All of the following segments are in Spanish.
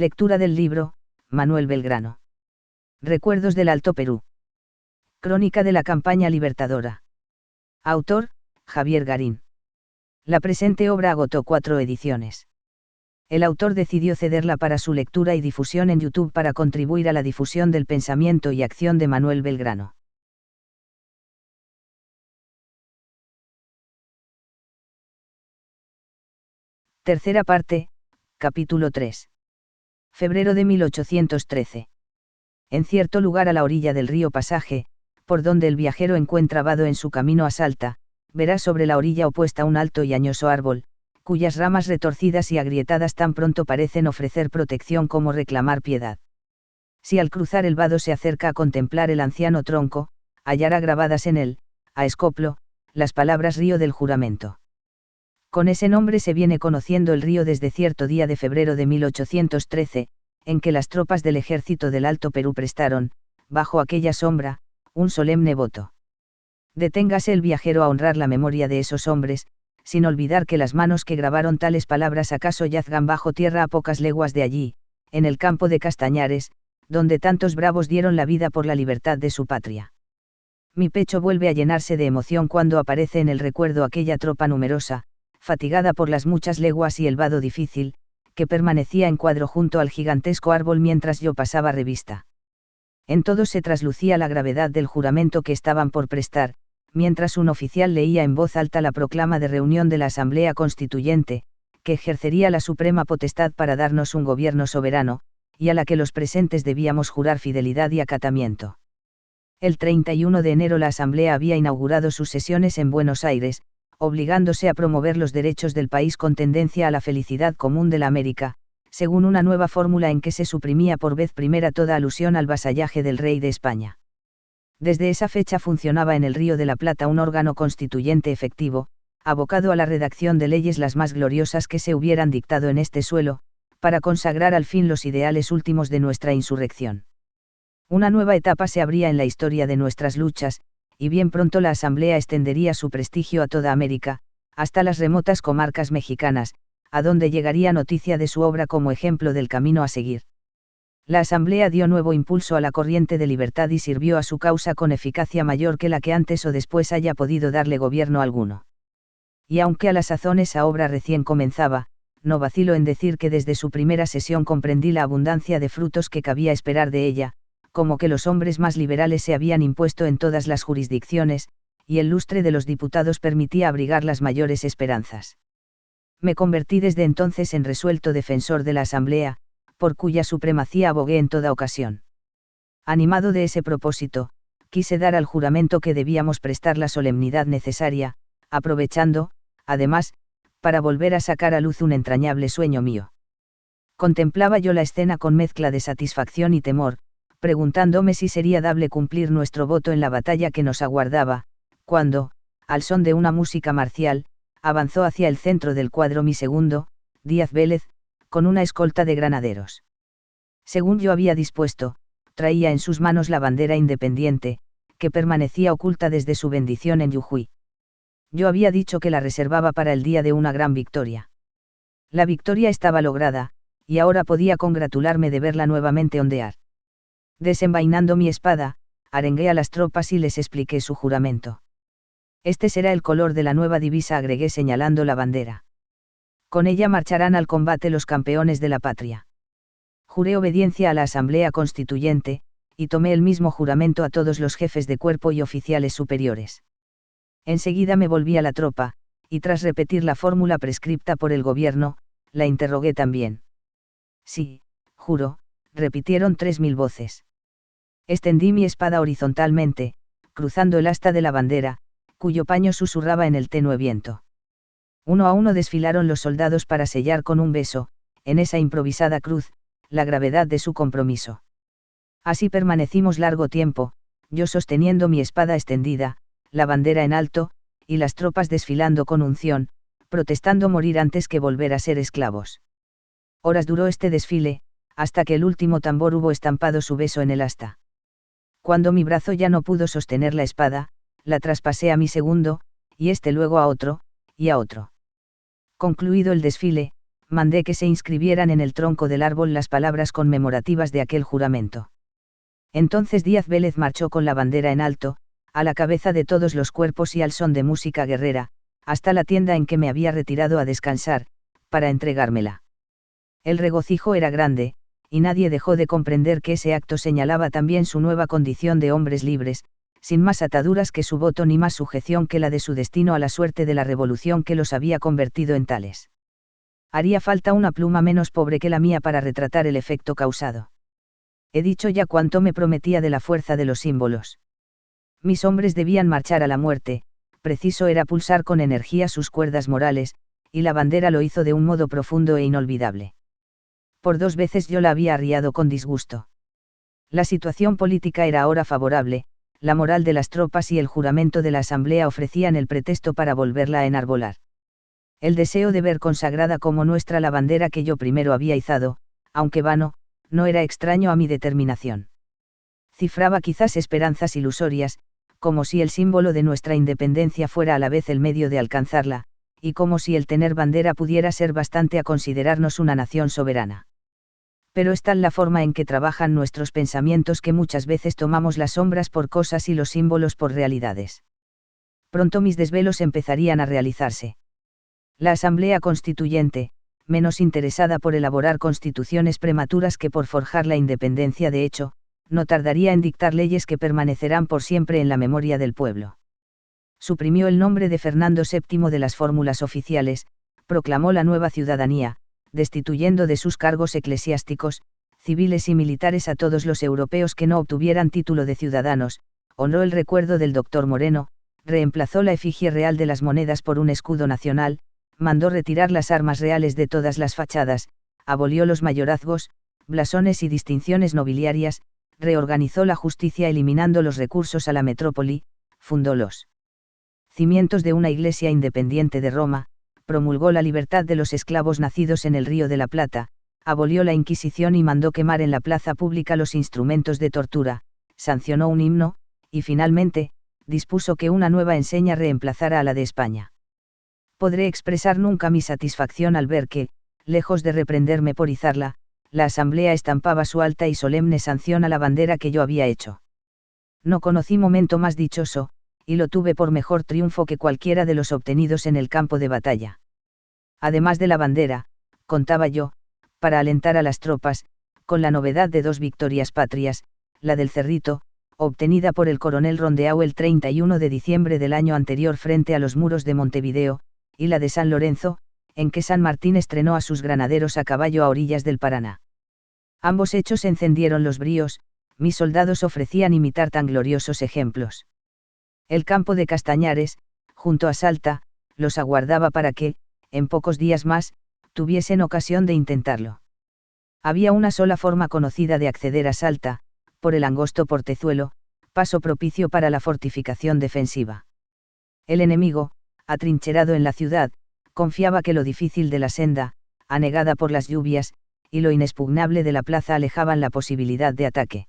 Lectura del libro, Manuel Belgrano. Recuerdos del Alto Perú. Crónica de la campaña libertadora. Autor, Javier Garín. La presente obra agotó 4 ediciones. El autor decidió cederla para su lectura y difusión en YouTube para contribuir a la difusión del pensamiento y acción de Manuel Belgrano. Tercera parte, capítulo 3. Febrero de 1813. En cierto lugar a la orilla del río Pasaje, por donde el viajero encuentra vado en su camino a Salta, verá sobre la orilla opuesta un alto y añoso árbol, cuyas ramas retorcidas y agrietadas tan pronto parecen ofrecer protección como reclamar piedad. Si al cruzar el vado se acerca a contemplar el anciano tronco, hallará grabadas en él, a escoplo, las palabras río del juramento. Con ese nombre se viene conociendo el río desde cierto día de febrero de 1813, en que las tropas del ejército del Alto Perú prestaron, bajo aquella sombra, un solemne voto. Deténgase el viajero a honrar la memoria de esos hombres, sin olvidar que las manos que grabaron tales palabras acaso yazgan bajo tierra a pocas leguas de allí, en el campo de Castañares, donde tantos bravos dieron la vida por la libertad de su patria. Mi pecho vuelve a llenarse de emoción cuando aparece en el recuerdo aquella tropa numerosa, fatigada por las muchas leguas y el vado difícil, que permanecía en cuadro junto al gigantesco árbol mientras yo pasaba revista. En todos se traslucía la gravedad del juramento que estaban por prestar, mientras un oficial leía en voz alta la proclama de reunión de la Asamblea Constituyente, que ejercería la suprema potestad para darnos un gobierno soberano, y a la que los presentes debíamos jurar fidelidad y acatamiento. El 31 de enero la Asamblea había inaugurado sus sesiones en Buenos Aires, obligándose a promover los derechos del país con tendencia a la felicidad común de la América, según una nueva fórmula en que se suprimía por vez primera toda alusión al vasallaje del rey de España. Desde esa fecha funcionaba en el Río de la Plata un órgano constituyente efectivo, abocado a la redacción de leyes las más gloriosas que se hubieran dictado en este suelo, para consagrar al fin los ideales últimos de nuestra insurrección. Una nueva etapa se abría en la historia de nuestras luchas, y bien pronto la Asamblea extendería su prestigio a toda América, hasta las remotas comarcas mexicanas, a donde llegaría noticia de su obra como ejemplo del camino a seguir. La Asamblea dio nuevo impulso a la corriente de libertad y sirvió a su causa con eficacia mayor que la que antes o después haya podido darle gobierno alguno. Y aunque a la sazón esa obra recién comenzaba, no vacilo en decir que desde su primera sesión comprendí la abundancia de frutos que cabía esperar de ella, como que los hombres más liberales se habían impuesto en todas las jurisdicciones, y el lustre de los diputados permitía abrigar las mayores esperanzas. Me convertí desde entonces en resuelto defensor de la Asamblea, por cuya supremacía abogué en toda ocasión. Animado de ese propósito, quise dar al juramento que debíamos prestar la solemnidad necesaria, aprovechando, además, para volver a sacar a luz un entrañable sueño mío. Contemplaba yo la escena con mezcla de satisfacción y temor, preguntándome si sería dable cumplir nuestro voto en la batalla que nos aguardaba, cuando, al son de una música marcial, avanzó hacia el centro del cuadro mi segundo, Díaz Vélez, con una escolta de granaderos. Según yo había dispuesto, traía en sus manos la bandera independiente, que permanecía oculta desde su bendición en Jujuy. Yo había dicho que la reservaba para el día de una gran victoria. La victoria estaba lograda, y ahora podía congratularme de verla nuevamente ondear. Desenvainando mi espada, arengué a las tropas y les expliqué su juramento. Este será el color de la nueva divisa, agregué señalando la bandera. Con ella marcharán al combate los campeones de la patria. Juré obediencia a la Asamblea Constituyente, y tomé el mismo juramento a todos los jefes de cuerpo y oficiales superiores. Enseguida me volví a la tropa, y tras repetir la fórmula prescripta por el gobierno, la interrogué también. Sí, juro, repitieron 3000 voces. Extendí mi espada horizontalmente, cruzando el asta de la bandera, cuyo paño susurraba en el tenue viento. Uno a uno desfilaron los soldados para sellar con un beso, en esa improvisada cruz, la gravedad de su compromiso. Así permanecimos largo tiempo, yo sosteniendo mi espada extendida, la bandera en alto, y las tropas desfilando con unción, protestando morir antes que volver a ser esclavos. Horas duró este desfile, hasta que el último tambor hubo estampado su beso en el asta. Cuando mi brazo ya no pudo sostener la espada, la traspasé a mi segundo, y este luego a otro, y a otro. Concluido el desfile, mandé que se inscribieran en el tronco del árbol las palabras conmemorativas de aquel juramento. Entonces Díaz Vélez marchó con la bandera en alto, a la cabeza de todos los cuerpos y al son de música guerrera, hasta la tienda en que me había retirado a descansar, para entregármela. El regocijo era grande, y nadie dejó de comprender que ese acto señalaba también su nueva condición de hombres libres, sin más ataduras que su voto ni más sujeción que la de su destino a la suerte de la revolución que los había convertido en tales. Haría falta una pluma menos pobre que la mía para retratar el efecto causado. He dicho ya cuánto me prometía de la fuerza de los símbolos. Mis hombres debían marchar a la muerte, preciso era pulsar con energía sus cuerdas morales, y la bandera lo hizo de un modo profundo e inolvidable. Por 2 veces yo la había arriado con disgusto. La situación política era ahora favorable, la moral de las tropas y el juramento de la Asamblea ofrecían el pretexto para volverla a enarbolar. El deseo de ver consagrada como nuestra la bandera que yo primero había izado, aunque vano, no era extraño a mi determinación. Cifraba quizás esperanzas ilusorias, como si el símbolo de nuestra independencia fuera a la vez el medio de alcanzarla, y como si el tener bandera pudiera ser bastante a considerarnos una nación soberana. Pero es tal la forma en que trabajan nuestros pensamientos que muchas veces tomamos las sombras por cosas y los símbolos por realidades. Pronto mis desvelos empezarían a realizarse. La Asamblea Constituyente, menos interesada por elaborar constituciones prematuras que por forjar la independencia de hecho, no tardaría en dictar leyes que permanecerán por siempre en la memoria del pueblo. Suprimió el nombre de Fernando VII de las fórmulas oficiales, proclamó la nueva ciudadanía, destituyendo de sus cargos eclesiásticos, civiles y militares a todos los europeos que no obtuvieran título de ciudadanos, honró el recuerdo del doctor Moreno, reemplazó la efigie real de las monedas por un escudo nacional, mandó retirar las armas reales de todas las fachadas, abolió los mayorazgos, blasones y distinciones nobiliarias, reorganizó la justicia eliminando los recursos a la metrópoli, fundó los cimientos de una iglesia independiente de Roma, promulgó la libertad de los esclavos nacidos en el Río de la Plata, abolió la Inquisición y mandó quemar en la plaza pública los instrumentos de tortura, sancionó un himno, y finalmente, dispuso que una nueva enseña reemplazara a la de España. Podré expresar nunca mi satisfacción al ver que, lejos de reprenderme por izarla, la Asamblea estampaba su alta y solemne sanción a la bandera que yo había hecho. No conocí momento más dichoso, y lo tuve por mejor triunfo que cualquiera de los obtenidos en el campo de batalla. Además de la bandera, contaba yo, para alentar a las tropas, con la novedad de 2 victorias patrias, la del Cerrito, obtenida por el coronel Rondeau el 31 de diciembre del año anterior frente a los muros de Montevideo, y la de San Lorenzo, en que San Martín estrenó a sus granaderos a caballo a orillas del Paraná. Ambos hechos encendieron los bríos, mis soldados ofrecían imitar tan gloriosos ejemplos. El campo de Castañares, junto a Salta, los aguardaba para que, en pocos días más, tuviesen ocasión de intentarlo. Había una sola forma conocida de acceder a Salta, por el angosto portezuelo, paso propicio para la fortificación defensiva. El enemigo, atrincherado en la ciudad, confiaba que lo difícil de la senda, anegada por las lluvias, y lo inexpugnable de la plaza alejaban la posibilidad de ataque.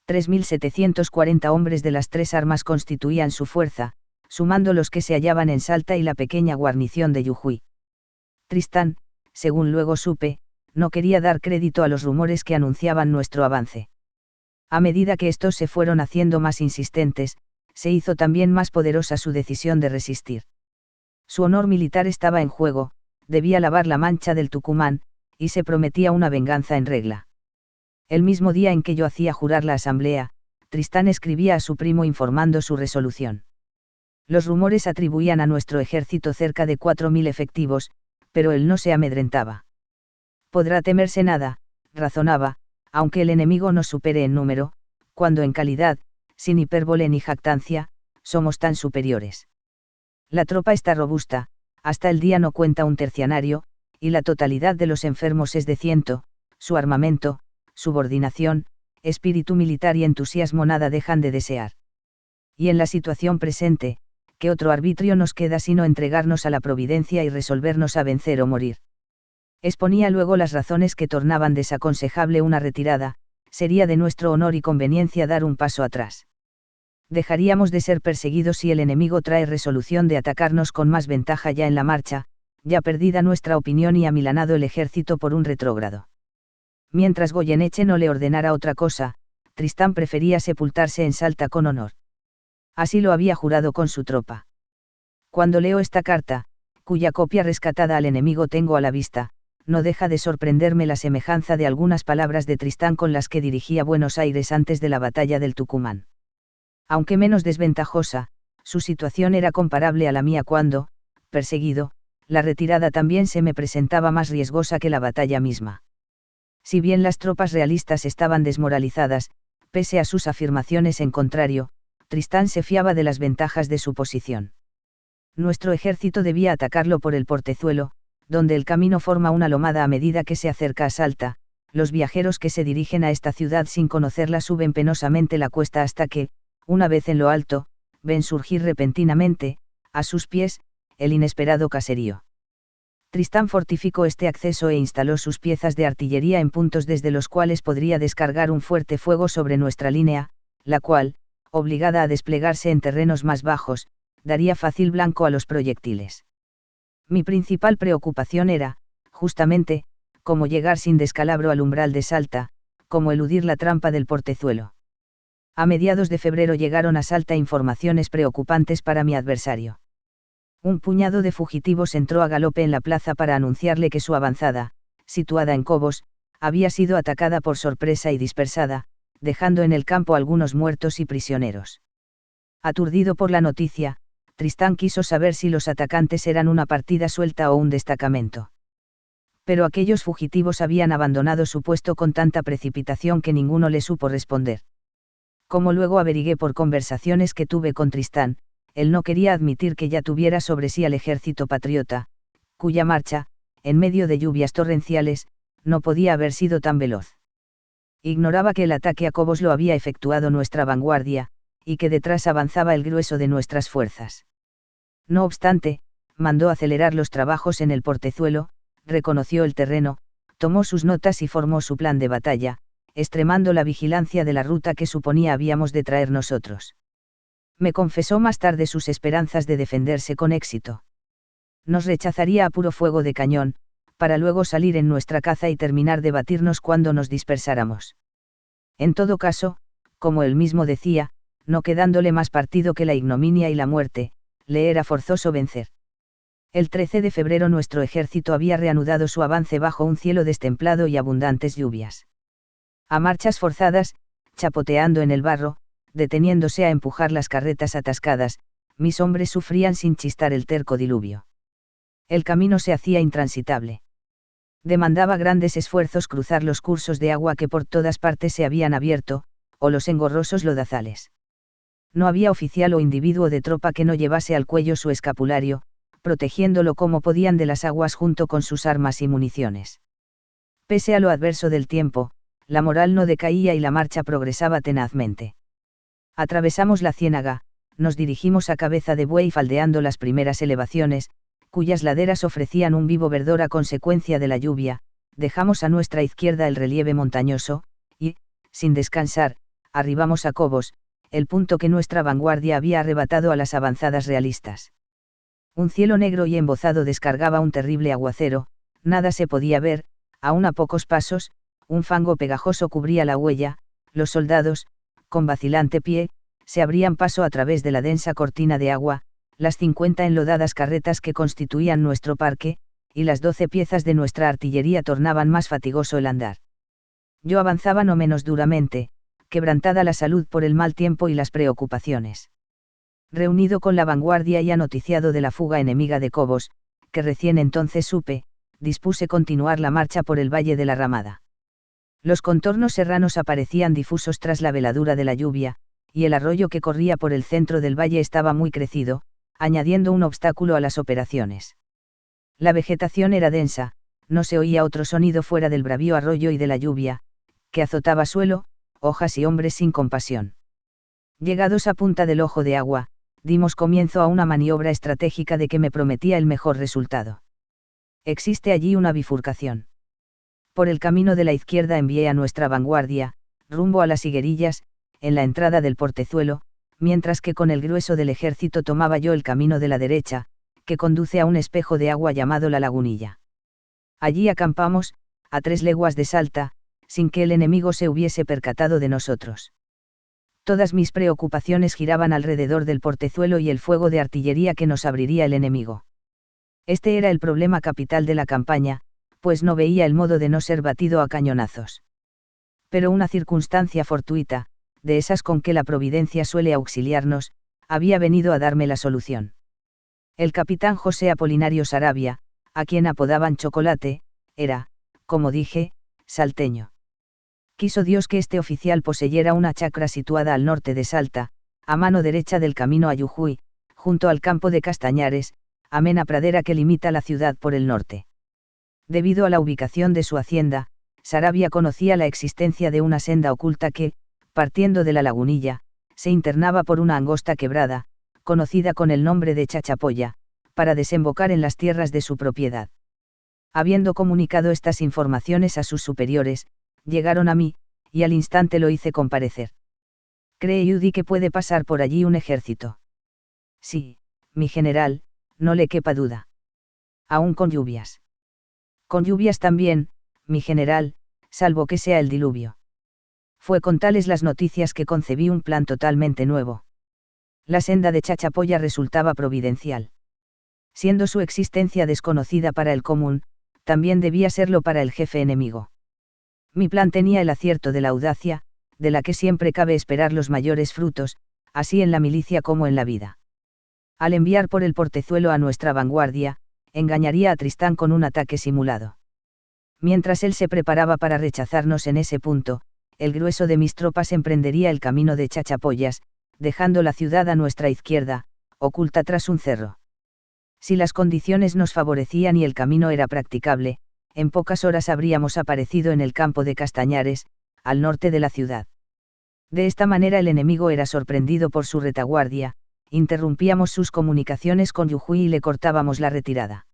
3.740 hombres de las 3 armas constituían su fuerza, sumando los que se hallaban en Salta y la pequeña guarnición de Jujuy. Tristán, según luego supe, no quería dar crédito a los rumores que anunciaban nuestro avance. A medida que estos se fueron haciendo más insistentes, se hizo también más poderosa su decisión de resistir. Su honor militar estaba en juego, debía lavar la mancha del Tucumán, y se prometía una venganza en regla. El mismo día en que yo hacía jurar la asamblea, Tristán escribía a su primo informando su resolución. Los rumores atribuían a nuestro ejército cerca de 4.000 efectivos, pero él no se amedrentaba. Podrá temerse nada, razonaba, aunque el enemigo nos supere en número, cuando en calidad, sin hipérbole ni jactancia, somos tan superiores. La tropa está robusta, hasta el día no cuenta un tercianario, y la totalidad de los enfermos es de 100, su armamento, subordinación, espíritu militar y entusiasmo nada dejan de desear. Y en la situación presente, ¿qué otro arbitrio nos queda sino entregarnos a la providencia y resolvernos a vencer o morir? Exponía luego las razones que tornaban desaconsejable una retirada, sería de nuestro honor y conveniencia dar un paso atrás. Dejaríamos de ser perseguidos si el enemigo trae resolución de atacarnos con más ventaja ya en la marcha, ya perdida nuestra opinión y amilanado el ejército por un retrógrado. Mientras Goyeneche no le ordenara otra cosa, Tristán prefería sepultarse en Salta con honor. Así lo había jurado con su tropa. Cuando leo esta carta, cuya copia rescatada al enemigo tengo a la vista, no deja de sorprenderme la semejanza de algunas palabras de Tristán con las que dirigía Buenos Aires antes de la batalla del Tucumán. Aunque menos desventajosa, su situación era comparable a la mía cuando, perseguido, la retirada también se me presentaba más riesgosa que la batalla misma. Si bien las tropas realistas estaban desmoralizadas, pese a sus afirmaciones en contrario, Tristán se fiaba de las ventajas de su posición. Nuestro ejército debía atacarlo por el Portezuelo, donde el camino forma una lomada a medida que se acerca a Salta. Los viajeros que se dirigen a esta ciudad sin conocerla suben penosamente la cuesta hasta que, una vez en lo alto, ven surgir repentinamente, a sus pies, el inesperado caserío. Tristán fortificó este acceso e instaló sus piezas de artillería en puntos desde los cuales podría descargar un fuerte fuego sobre nuestra línea, la cual, obligada a desplegarse en terrenos más bajos, daría fácil blanco a los proyectiles. Mi principal preocupación era, justamente, cómo llegar sin descalabro al umbral de Salta, cómo eludir la trampa del Portezuelo. A mediados de febrero llegaron a Salta informaciones preocupantes para mi adversario. Un puñado de fugitivos entró a galope en la plaza para anunciarle que su avanzada, situada en Cobos, había sido atacada por sorpresa y dispersada, dejando en el campo algunos muertos y prisioneros. Aturdido por la noticia, Tristán quiso saber si los atacantes eran una partida suelta o un destacamento. Pero aquellos fugitivos habían abandonado su puesto con tanta precipitación que ninguno le supo responder. Como luego averigué por conversaciones que tuve con Tristán, él no quería admitir que ya tuviera sobre sí al ejército patriota, cuya marcha, en medio de lluvias torrenciales, no podía haber sido tan veloz. Ignoraba que el ataque a Cobos lo había efectuado nuestra vanguardia, y que detrás avanzaba el grueso de nuestras fuerzas. No obstante, mandó acelerar los trabajos en el Portezuelo, reconoció el terreno, tomó sus notas y formó su plan de batalla, extremando la vigilancia de la ruta que suponía habíamos de traer nosotros. Me confesó más tarde sus esperanzas de defenderse con éxito. Nos rechazaría a puro fuego de cañón, para luego salir en nuestra caza y terminar de batirnos cuando nos dispersáramos. En todo caso, como él mismo decía, no quedándole más partido que la ignominia y la muerte, le era forzoso vencer. El 13 de febrero nuestro ejército había reanudado su avance bajo un cielo destemplado y abundantes lluvias. A marchas forzadas, chapoteando en el barro, deteniéndose a empujar las carretas atascadas, mis hombres sufrían sin chistar el terco diluvio. El camino se hacía intransitable. Demandaba grandes esfuerzos cruzar los cursos de agua que por todas partes se habían abierto, o los engorrosos lodazales. No había oficial o individuo de tropa que no llevase al cuello su escapulario, protegiéndolo como podían de las aguas junto con sus armas y municiones. Pese a lo adverso del tiempo, la moral no decaía y la marcha progresaba tenazmente. Atravesamos la ciénaga, nos dirigimos a Cabeza de Buey faldeando las primeras elevaciones, cuyas laderas ofrecían un vivo verdor a consecuencia de la lluvia, dejamos a nuestra izquierda el relieve montañoso, y, sin descansar, arribamos a Cobos, el punto que nuestra vanguardia había arrebatado a las avanzadas realistas. Un cielo negro y embozado descargaba un terrible aguacero, nada se podía ver, aún a pocos pasos, un fango pegajoso cubría la huella, los soldados, con vacilante pie, se abrían paso a través de la densa cortina de agua, las 50 enlodadas carretas que constituían nuestro parque, y las 12 piezas de nuestra artillería tornaban más fatigoso el andar. Yo avanzaba no menos duramente, quebrantada la salud por el mal tiempo y las preocupaciones. Reunido con la vanguardia y anoticiado de la fuga enemiga de Cobos, que recién entonces supe, dispuse continuar la marcha por el Valle de la Ramada. Los contornos serranos aparecían difusos tras la veladura de la lluvia, y el arroyo que corría por el centro del valle estaba muy crecido, añadiendo un obstáculo a las operaciones. La vegetación era densa, no se oía otro sonido fuera del bravío arroyo y de la lluvia, que azotaba suelo, hojas y hombres sin compasión. Llegados a punta del ojo de agua, dimos comienzo a una maniobra estratégica de que me prometía el mejor resultado. Existe allí una bifurcación. Por el camino de la izquierda envié a nuestra vanguardia, rumbo a las higuerillas, en la entrada del Portezuelo, mientras que con el grueso del ejército tomaba yo el camino de la derecha, que conduce a un espejo de agua llamado la Lagunilla. Allí acampamos, a 3 leguas de Salta, sin que el enemigo se hubiese percatado de nosotros. Todas mis preocupaciones giraban alrededor del portezuelo y el fuego de artillería que nos abriría el enemigo. Este era el problema capital de la campaña, pues no veía el modo de no ser batido a cañonazos. Pero una circunstancia fortuita, de esas con que la providencia suele auxiliarnos, había venido a darme la solución. El capitán José Apolinario Saravia, a quien apodaban Chocolate, era, como dije, salteño. Quiso Dios que este oficial poseyera una chacra situada al norte de Salta, a mano derecha del camino a Jujuy, junto al campo de Castañares, amena pradera que limita la ciudad por el norte. Debido a la ubicación de su hacienda, Saravia conocía la existencia de una senda oculta que, partiendo de la Lagunilla, se internaba por una angosta quebrada, conocida con el nombre de Chachapoya, para desembocar en las tierras de su propiedad. Habiendo comunicado estas informaciones a sus superiores, llegaron a mí, y al instante lo hice comparecer. ¿Cree Judy que puede pasar por allí un ejército? Sí, mi general, no le quepa duda. Aún con lluvias. Con lluvias también, mi general, salvo que sea el diluvio. Fue con tales las noticias que concebí un plan totalmente nuevo. La senda de Chachapoya resultaba providencial. Siendo su existencia desconocida para el común, también debía serlo para el jefe enemigo. Mi plan tenía el acierto de la audacia, de la que siempre cabe esperar los mayores frutos, así en la milicia como en la vida. Al enviar por el portezuelo a nuestra vanguardia, engañaría a Tristán con un ataque simulado. Mientras él se preparaba para rechazarnos en ese punto, el grueso de mis tropas emprendería el camino de Chachapoyas, dejando la ciudad a nuestra izquierda, oculta tras un cerro. Si las condiciones nos favorecían y el camino era practicable, en pocas horas habríamos aparecido en el campo de Castañares, al norte de la ciudad. De esta manera el enemigo era sorprendido por su retaguardia, interrumpíamos sus comunicaciones con Jujuy y le cortábamos la retirada.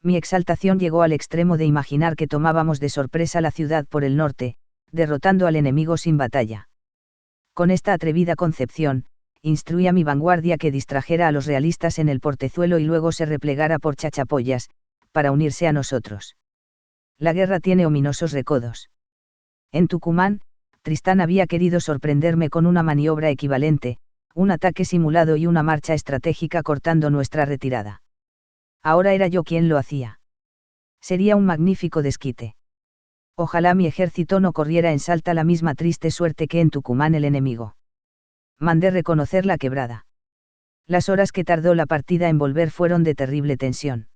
Mi exaltación llegó al extremo de imaginar que tomábamos de sorpresa la ciudad por el norte, derrotando al enemigo sin batalla. Con esta atrevida concepción, instruí a mi vanguardia que distrajera a los realistas en el portezuelo y luego se replegara por Chachapoyas, para unirse a nosotros. La guerra tiene ominosos recodos. En Tucumán, Tristán había querido sorprenderme con una maniobra equivalente, un ataque simulado y una marcha estratégica cortando nuestra retirada. Ahora era yo quien lo hacía. Sería un magnífico desquite. Ojalá mi ejército no corriera en Salta la misma triste suerte que en Tucumán el enemigo. Mandé reconocer la quebrada. Las horas que tardó la partida en volver fueron de terrible tensión.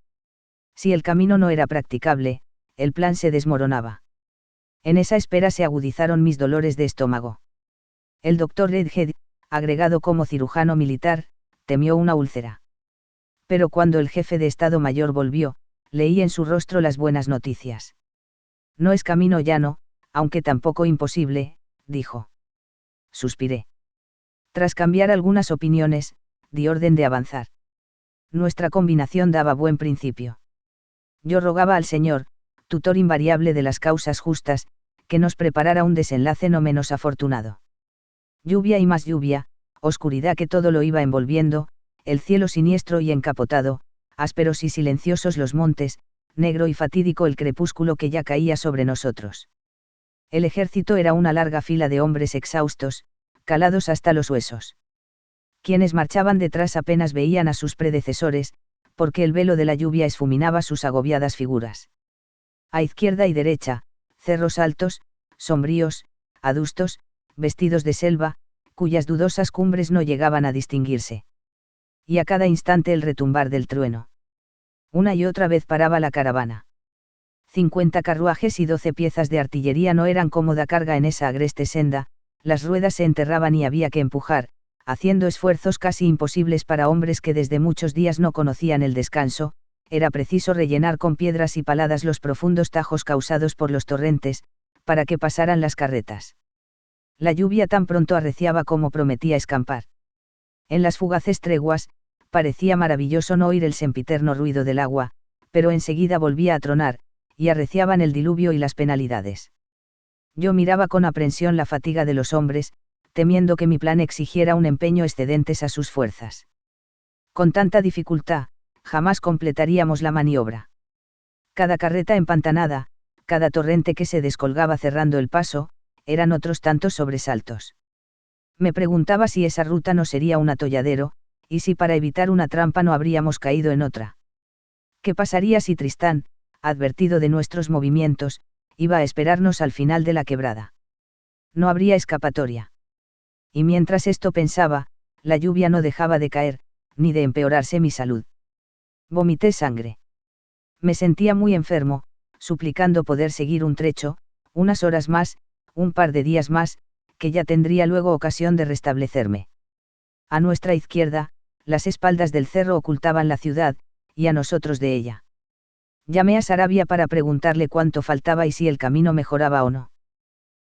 Si el camino no era practicable, el plan se desmoronaba. En esa espera se agudizaron mis dolores de estómago. El doctor Redhead, agregado como cirujano militar, temió una úlcera. Pero cuando el jefe de Estado Mayor volvió, leí en su rostro las buenas noticias. No es camino llano, aunque tampoco imposible, dijo. Suspiré. Tras cambiar algunas opiniones, di orden de avanzar. Nuestra combinación daba buen principio. Yo rogaba al Señor, tutor invariable de las causas justas, que nos preparara un desenlace no menos afortunado. Lluvia y más lluvia, oscuridad que todo lo iba envolviendo, el cielo siniestro y encapotado, ásperos y silenciosos los montes, negro y fatídico el crepúsculo que ya caía sobre nosotros. El ejército era una larga fila de hombres exhaustos, calados hasta los huesos. Quienes marchaban detrás apenas veían a sus predecesores, porque el velo de la lluvia esfuminaba sus agobiadas figuras. A izquierda y derecha, cerros altos, sombríos, adustos, vestidos de selva, cuyas dudosas cumbres no llegaban a distinguirse. Y a cada instante el retumbar del trueno. Una y otra vez paraba la caravana. 50 carruajes y 12 piezas de artillería no eran cómoda carga en esa agreste senda, las ruedas se enterraban y había que empujar, haciendo esfuerzos casi imposibles para hombres que desde muchos días no conocían el descanso. Era preciso rellenar con piedras y paladas los profundos tajos causados por los torrentes, para que pasaran las carretas. La lluvia tan pronto arreciaba como prometía escampar. En las fugaces treguas, parecía maravilloso no oír el sempiterno ruido del agua, pero enseguida volvía a tronar, y arreciaban el diluvio y las penalidades. Yo miraba con aprensión la fatiga de los hombres, temiendo que mi plan exigiera un empeño excedentes a sus fuerzas. Con tanta dificultad, jamás completaríamos la maniobra. Cada carreta empantanada, cada torrente que se descolgaba cerrando el paso, eran otros tantos sobresaltos. Me preguntaba si esa ruta no sería un atolladero, y si para evitar una trampa no habríamos caído en otra. ¿Qué pasaría si Tristán, advertido de nuestros movimientos, iba a esperarnos al final de la quebrada? No habría escapatoria. Y mientras esto pensaba, la lluvia no dejaba de caer, ni de empeorarse mi salud. Vomité sangre. Me sentía muy enfermo, suplicando poder seguir un trecho, unas horas más, un par de días más, que ya tendría luego ocasión de restablecerme. A nuestra izquierda, las espaldas del cerro ocultaban la ciudad, y a nosotros de ella. Llamé a Sarabia para preguntarle cuánto faltaba y si el camino mejoraba o no.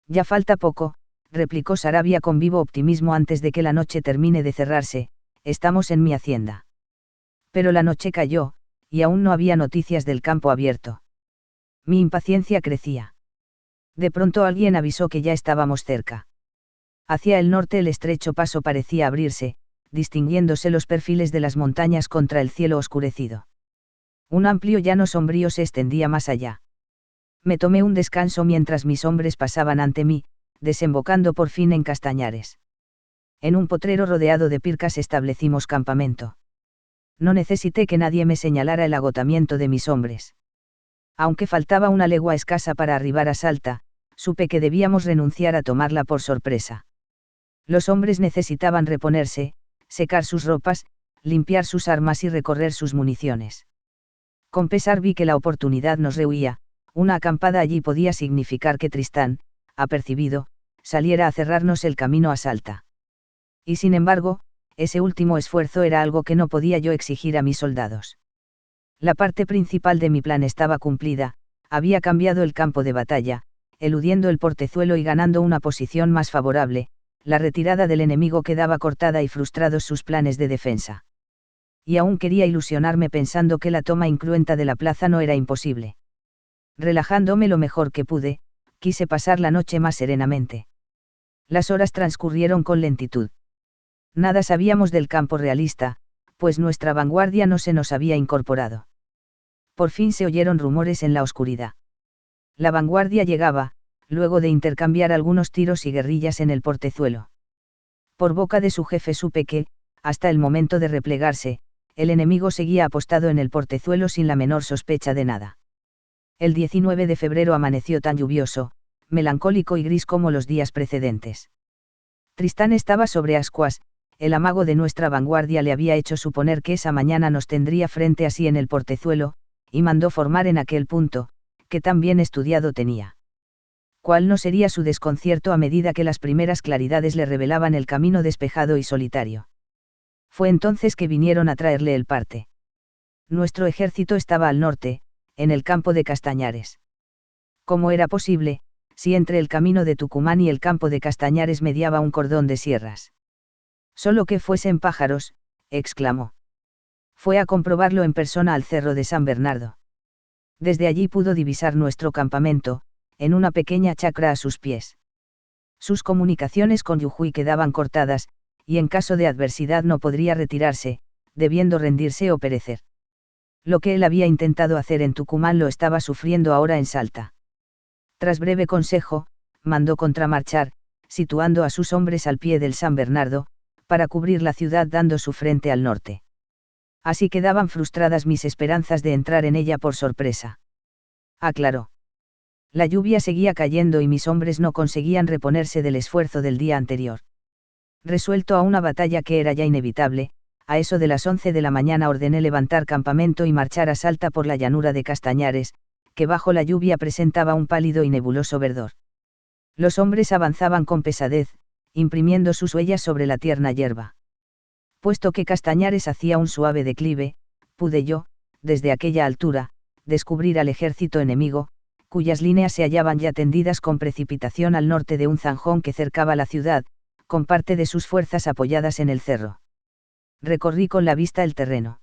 Ya falta poco, replicó Sarabia con vivo optimismo antes de que la noche termine de cerrarse, estamos en mi hacienda. Pero la noche cayó, y aún no había noticias del campo abierto. Mi impaciencia crecía. De pronto alguien avisó que ya estábamos cerca. Hacia el norte el estrecho paso parecía abrirse, distinguiéndose los perfiles de las montañas contra el cielo oscurecido. Un amplio llano sombrío se extendía más allá. Me tomé un descanso mientras mis hombres pasaban ante mí, desembocando por fin en Castañares. En un potrero rodeado de pircas establecimos campamento. No necesité que nadie me señalara el agotamiento de mis hombres. Aunque faltaba una legua escasa para arribar a Salta, supe que debíamos renunciar a tomarla por sorpresa. Los hombres necesitaban reponerse, secar sus ropas, limpiar sus armas y recorrer sus municiones. Con pesar vi que la oportunidad nos rehuía, una acampada allí podía significar que Tristán, apercibido, saliera a cerrarnos el camino a Salta. Y sin embargo, ese último esfuerzo era algo que no podía yo exigir a mis soldados. La parte principal de mi plan estaba cumplida, había cambiado el campo de batalla, eludiendo el portezuelo y ganando una posición más favorable, la retirada del enemigo quedaba cortada y frustrados sus planes de defensa. Y aún quería ilusionarme pensando que la toma incruenta de la plaza no era imposible. Relajándome lo mejor que pude, quise pasar la noche más serenamente. Las horas transcurrieron con lentitud. Nada sabíamos del campo realista, pues nuestra vanguardia no se nos había incorporado. Por fin se oyeron rumores en la oscuridad. La vanguardia llegaba, luego de intercambiar algunos tiros y guerrillas en el portezuelo. Por boca de su jefe supe que, hasta el momento de replegarse, el enemigo seguía apostado en el portezuelo sin la menor sospecha de nada. El 19 de febrero amaneció tan lluvioso, melancólico y gris como los días precedentes. Tristán estaba sobre ascuas, el amago de nuestra vanguardia le había hecho suponer que esa mañana nos tendría frente así en el portezuelo, y mandó formar en aquel punto, que tan bien estudiado tenía. ¿Cuál no sería su desconcierto a medida que las primeras claridades le revelaban el camino despejado y solitario? Fue entonces que vinieron a traerle el parte. Nuestro ejército estaba al norte, en el campo de Castañares. ¿Cómo era posible, si entre el camino de Tucumán y el campo de Castañares mediaba un cordón de sierras? Solo que fuesen pájaros, exclamó. Fue a comprobarlo en persona al cerro de San Bernardo. Desde allí pudo divisar nuestro campamento, en una pequeña chacra a sus pies. Sus comunicaciones con Jujuy quedaban cortadas, y en caso de adversidad no podría retirarse, debiendo rendirse o perecer. Lo que él había intentado hacer en Tucumán lo estaba sufriendo ahora en Salta. Tras breve consejo, mandó contramarchar, situando a sus hombres al pie del San Bernardo, para cubrir la ciudad dando su frente al norte. Así quedaban frustradas mis esperanzas de entrar en ella por sorpresa. Aclaró. La lluvia seguía cayendo y mis hombres no conseguían reponerse del esfuerzo del día anterior. Resuelto a una batalla que era ya inevitable, a eso de las 11 de la mañana ordené levantar campamento y marchar a Salta por la llanura de Castañares, que bajo la lluvia presentaba un pálido y nebuloso verdor. Los hombres avanzaban con pesadez, imprimiendo sus huellas sobre la tierna hierba. Puesto que Castañares hacía un suave declive, pude yo, desde aquella altura, descubrir al ejército enemigo, cuyas líneas se hallaban ya tendidas con precipitación al norte de un zanjón que cercaba la ciudad, con parte de sus fuerzas apoyadas en el cerro. Recorrí con la vista el terreno.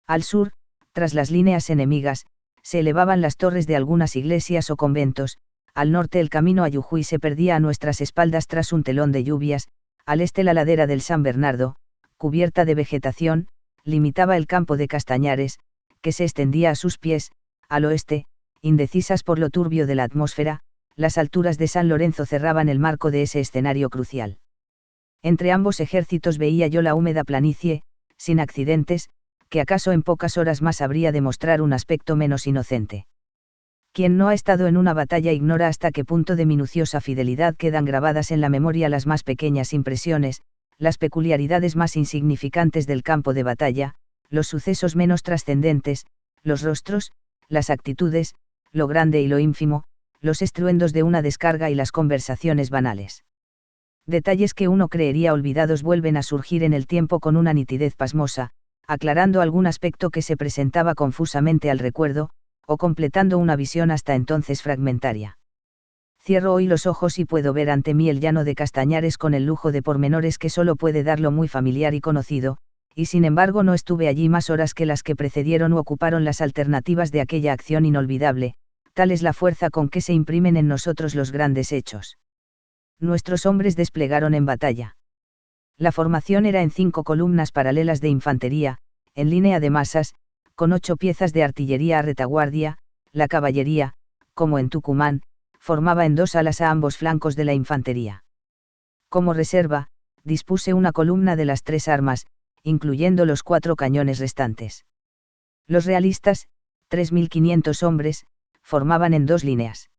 Al sur, tras las líneas enemigas, se elevaban las torres de algunas iglesias o conventos, al norte el camino a Jujuy se perdía a nuestras espaldas tras un telón de lluvias, al este la ladera del San Bernardo, cubierta de vegetación, limitaba el campo de Castañares, que se extendía a sus pies, al oeste, indecisas por lo turbio de la atmósfera, las alturas de San Lorenzo cerraban el marco de ese escenario crucial. Entre ambos ejércitos veía yo la húmeda planicie, sin accidentes, que acaso en pocas horas más habría de mostrar un aspecto menos inocente. Quien no ha estado en una batalla ignora hasta qué punto de minuciosa fidelidad quedan grabadas en la memoria las más pequeñas impresiones, las peculiaridades más insignificantes del campo de batalla, los sucesos menos trascendentes, los rostros, las actitudes, lo grande y lo ínfimo, los estruendos de una descarga y las conversaciones banales. Detalles que uno creería olvidados vuelven a surgir en el tiempo con una nitidez pasmosa, aclarando algún aspecto que se presentaba confusamente al recuerdo, o completando una visión hasta entonces fragmentaria. Cierro hoy los ojos y puedo ver ante mí el llano de Castañares con el lujo de pormenores que solo puede darlo muy familiar y conocido, y sin embargo no estuve allí más horas que las que precedieron u ocuparon las alternativas de aquella acción inolvidable, tal es la fuerza con que se imprimen en nosotros los grandes hechos. Nuestros hombres desplegaron en batalla. La formación era en 5 columnas paralelas de infantería, en línea de masas, con 8 piezas de artillería a retaguardia. La caballería, como en Tucumán, formaba en 2 alas a ambos flancos de la infantería. Como reserva, dispuse una columna de las 3 armas, incluyendo los 4 cañones restantes. Los realistas, 3.500 hombres, formaban en 2 líneas.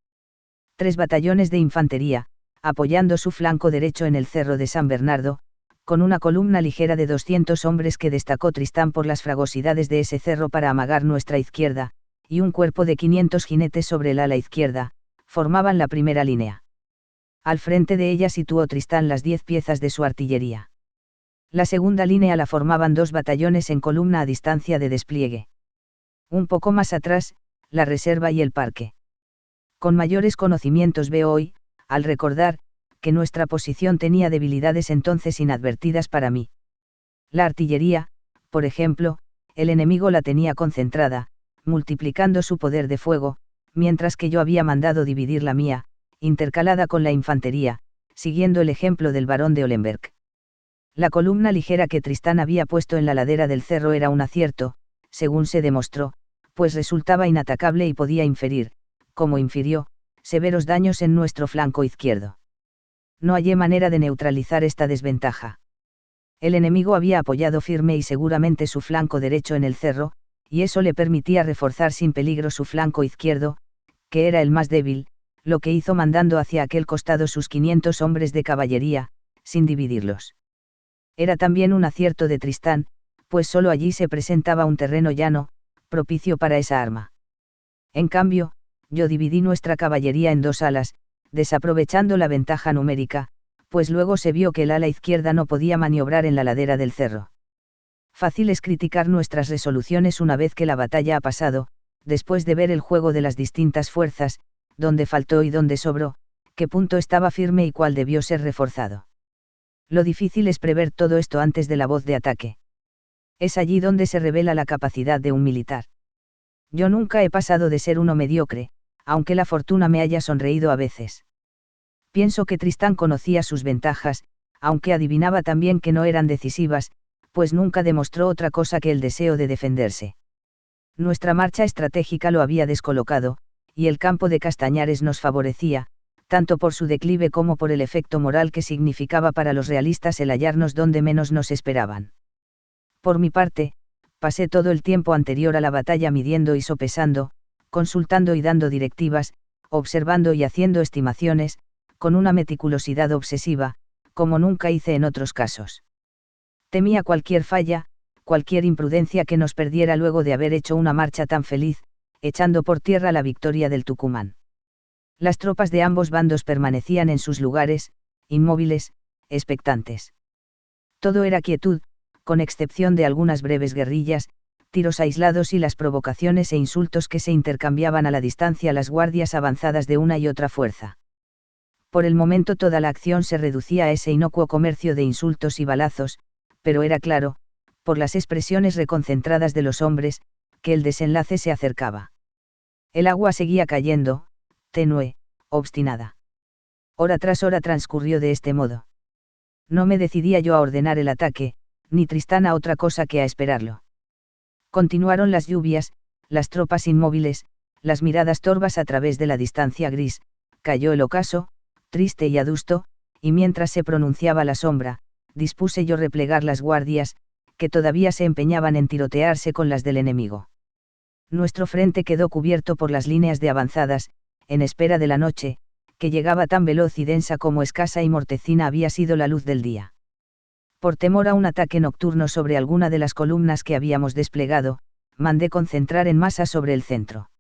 3 batallones de infantería, apoyando su flanco derecho en el Cerro de San Bernardo, con una columna ligera de 200 hombres que destacó Tristán por las fragosidades de ese cerro para amagar nuestra izquierda, y un cuerpo de 500 jinetes sobre el ala izquierda, formaban la primera línea. Al frente de ella situó Tristán las 10 piezas de su artillería. La segunda línea la formaban 2 batallones en columna a distancia de despliegue. Un poco más atrás, la reserva y el parque. Con mayores conocimientos veo hoy, al recordar, que nuestra posición tenía debilidades entonces inadvertidas para mí. La artillería, por ejemplo, el enemigo la tenía concentrada, multiplicando su poder de fuego, mientras que yo había mandado dividir la mía, intercalada con la infantería, siguiendo el ejemplo del barón de Olenberg. La columna ligera que Tristán había puesto en la ladera del cerro era un acierto, según se demostró, pues resultaba inatacable y podía inferir, como infirió, severos daños en nuestro flanco izquierdo. No hallé manera de neutralizar esta desventaja. El enemigo había apoyado firme y seguramente su flanco derecho en el cerro, y eso le permitía reforzar sin peligro su flanco izquierdo, que era el más débil, lo que hizo mandando hacia aquel costado sus 500 hombres de caballería, sin dividirlos. Era también un acierto de Tristán, pues solo allí se presentaba un terreno llano, propicio para esa arma. En cambio, yo dividí nuestra caballería en 2 alas, desaprovechando la ventaja numérica, pues luego se vio que el ala izquierda no podía maniobrar en la ladera del cerro. Fácil es criticar nuestras resoluciones una vez que la batalla ha pasado, después de ver el juego de las distintas fuerzas, dónde faltó y dónde sobró, qué punto estaba firme y cuál debió ser reforzado. Lo difícil es prever todo esto antes de la voz de ataque. Es allí donde se revela la capacidad de un militar. Yo nunca he pasado de ser uno mediocre, aunque la fortuna me haya sonreído a veces. Pienso que Tristán conocía sus ventajas, aunque adivinaba también que no eran decisivas, pues nunca demostró otra cosa que el deseo de defenderse. Nuestra marcha estratégica lo había descolocado, y el campo de Castañares nos favorecía, tanto por su declive como por el efecto moral que significaba para los realistas el hallarnos donde menos nos esperaban. Por mi parte, pasé todo el tiempo anterior a la batalla midiendo y sopesando, consultando y dando directivas, observando y haciendo estimaciones, con una meticulosidad obsesiva, como nunca hice en otros casos. Temía cualquier falla, cualquier imprudencia que nos perdiera luego de haber hecho una marcha tan feliz, echando por tierra la victoria del Tucumán. Las tropas de ambos bandos permanecían en sus lugares, inmóviles, expectantes. Todo era quietud, con excepción de algunas breves guerrillas, tiros aislados y las provocaciones e insultos que se intercambiaban a la distancia las guardias avanzadas de una y otra fuerza. Por el momento toda la acción se reducía a ese inocuo comercio de insultos y balazos, pero era claro, por las expresiones reconcentradas de los hombres, que el desenlace se acercaba. El agua seguía cayendo, tenue, obstinada. Hora tras hora transcurrió de este modo. No me decidía yo a ordenar el ataque, ni Tristana otra cosa que a esperarlo. Continuaron las lluvias, las tropas inmóviles, las miradas torvas a través de la distancia gris, cayó el ocaso, triste y adusto, y mientras se pronunciaba la sombra, dispuse yo replegar las guardias, que todavía se empeñaban en tirotearse con las del enemigo. Nuestro frente quedó cubierto por las líneas de avanzadas, en espera de la noche, que llegaba tan veloz y densa como escasa y mortecina había sido la luz del día. Por temor a un ataque nocturno sobre alguna de las columnas que habíamos desplegado, mandé concentrar en masa sobre el centro.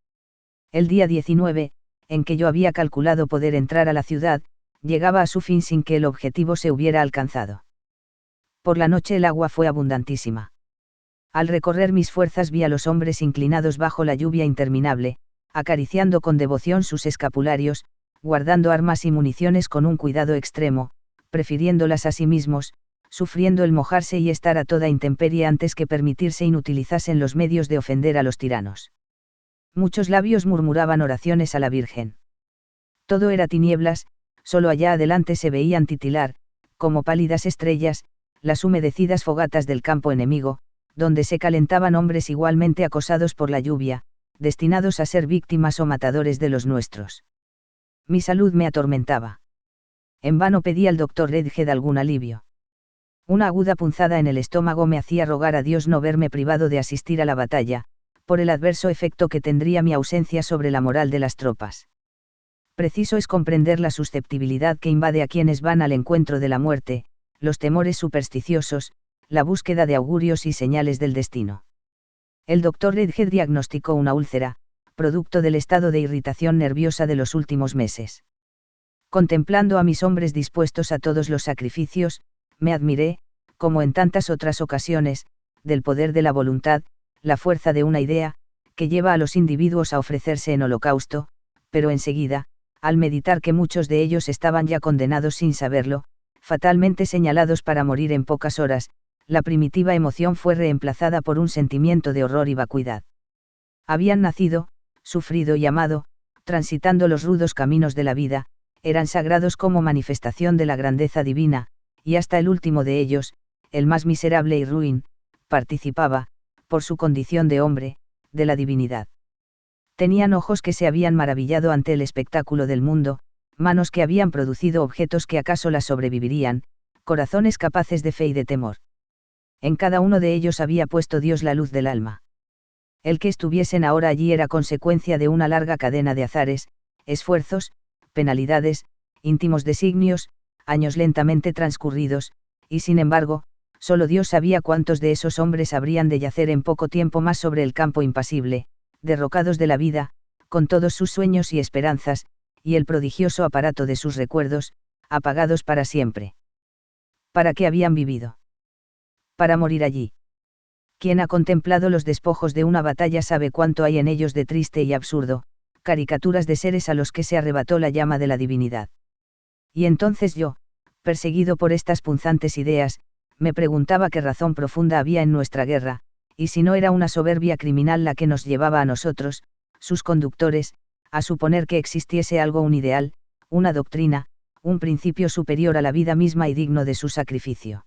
El día 19, en que yo había calculado poder entrar a la ciudad, llegaba a su fin sin que el objetivo se hubiera alcanzado. Por la noche el agua fue abundantísima. Al recorrer mis fuerzas vi a los hombres inclinados bajo la lluvia interminable, acariciando con devoción sus escapularios, guardando armas y municiones con un cuidado extremo, prefiriéndolas a sí mismos, sufriendo el mojarse y estar a toda intemperie antes que permitirse inutilizasen los medios de ofender a los tiranos. Muchos labios murmuraban oraciones a la Virgen. Todo era tinieblas, solo allá adelante se veían titilar, como pálidas estrellas, las humedecidas fogatas del campo enemigo, donde se calentaban hombres igualmente acosados por la lluvia, destinados a ser víctimas o matadores de los nuestros. Mi salud me atormentaba. En vano pedí al doctor Redhead algún alivio. Una aguda punzada en el estómago me hacía rogar a Dios no verme privado de asistir a la batalla, por el adverso efecto que tendría mi ausencia sobre la moral de las tropas. Preciso es comprender la susceptibilidad que invade a quienes van al encuentro de la muerte, los temores supersticiosos, la búsqueda de augurios y señales del destino. El doctor Redhead diagnosticó una úlcera, producto del estado de irritación nerviosa de los últimos meses. Contemplando a mis hombres dispuestos a todos los sacrificios, me admiré, como en tantas otras ocasiones, del poder de la voluntad, la fuerza de una idea, que lleva a los individuos a ofrecerse en holocausto, pero enseguida, al meditar que muchos de ellos estaban ya condenados sin saberlo, fatalmente señalados para morir en pocas horas, la primitiva emoción fue reemplazada por un sentimiento de horror y vacuidad. Habían nacido, sufrido y amado, transitando los rudos caminos de la vida, eran sagrados como manifestación de la grandeza divina, y hasta el último de ellos, el más miserable y ruin, participaba, por su condición de hombre, de la divinidad. Tenían ojos que se habían maravillado ante el espectáculo del mundo, manos que habían producido objetos que acaso las sobrevivirían, corazones capaces de fe y de temor. En cada uno de ellos había puesto Dios la luz del alma. El que estuviesen ahora allí era consecuencia de una larga cadena de azares, esfuerzos, penalidades, íntimos designios, años lentamente transcurridos, y sin embargo, solo Dios sabía cuántos de esos hombres habrían de yacer en poco tiempo más sobre el campo impasible, derrocados de la vida, con todos sus sueños y esperanzas, y el prodigioso aparato de sus recuerdos, apagados para siempre. ¿Para qué habían vivido? Para morir allí. Quien ha contemplado los despojos de una batalla sabe cuánto hay en ellos de triste y absurdo, caricaturas de seres a los que se arrebató la llama de la divinidad. Y entonces yo, perseguido por estas punzantes ideas, me preguntaba qué razón profunda había en nuestra guerra, y si no era una soberbia criminal la que nos llevaba a nosotros, sus conductores, a suponer que existiese algo, un ideal, una doctrina, un principio superior a la vida misma y digno de su sacrificio.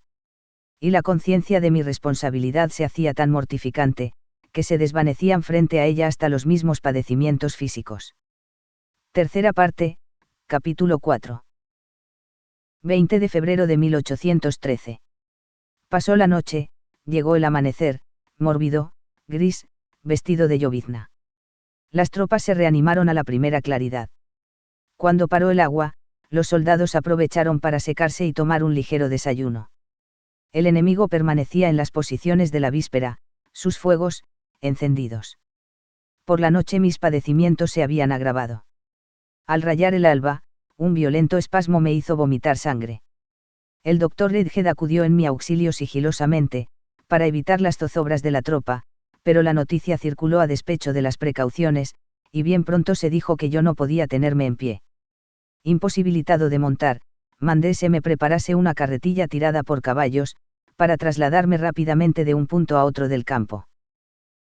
Y la conciencia de mi responsabilidad se hacía tan mortificante, que se desvanecían frente a ella hasta los mismos padecimientos físicos. Tercera parte, capítulo 4. 20 de febrero de 1813. Pasó la noche, llegó el amanecer, mórbido, gris, vestido de llovizna. Las tropas se reanimaron a la primera claridad. Cuando paró el agua, los soldados aprovecharon para secarse y tomar un ligero desayuno. El enemigo permanecía en las posiciones de la víspera, sus fuegos, encendidos. Por la noche mis padecimientos se habían agravado. Al rayar el alba, un violento espasmo me hizo vomitar sangre. El doctor Redhead acudió en mi auxilio sigilosamente, para evitar las zozobras de la tropa, pero la noticia circuló a despecho de las precauciones, y bien pronto se dijo que yo no podía tenerme en pie. Imposibilitado de montar, mandé se me preparase una carretilla tirada por caballos, para trasladarme rápidamente de un punto a otro del campo.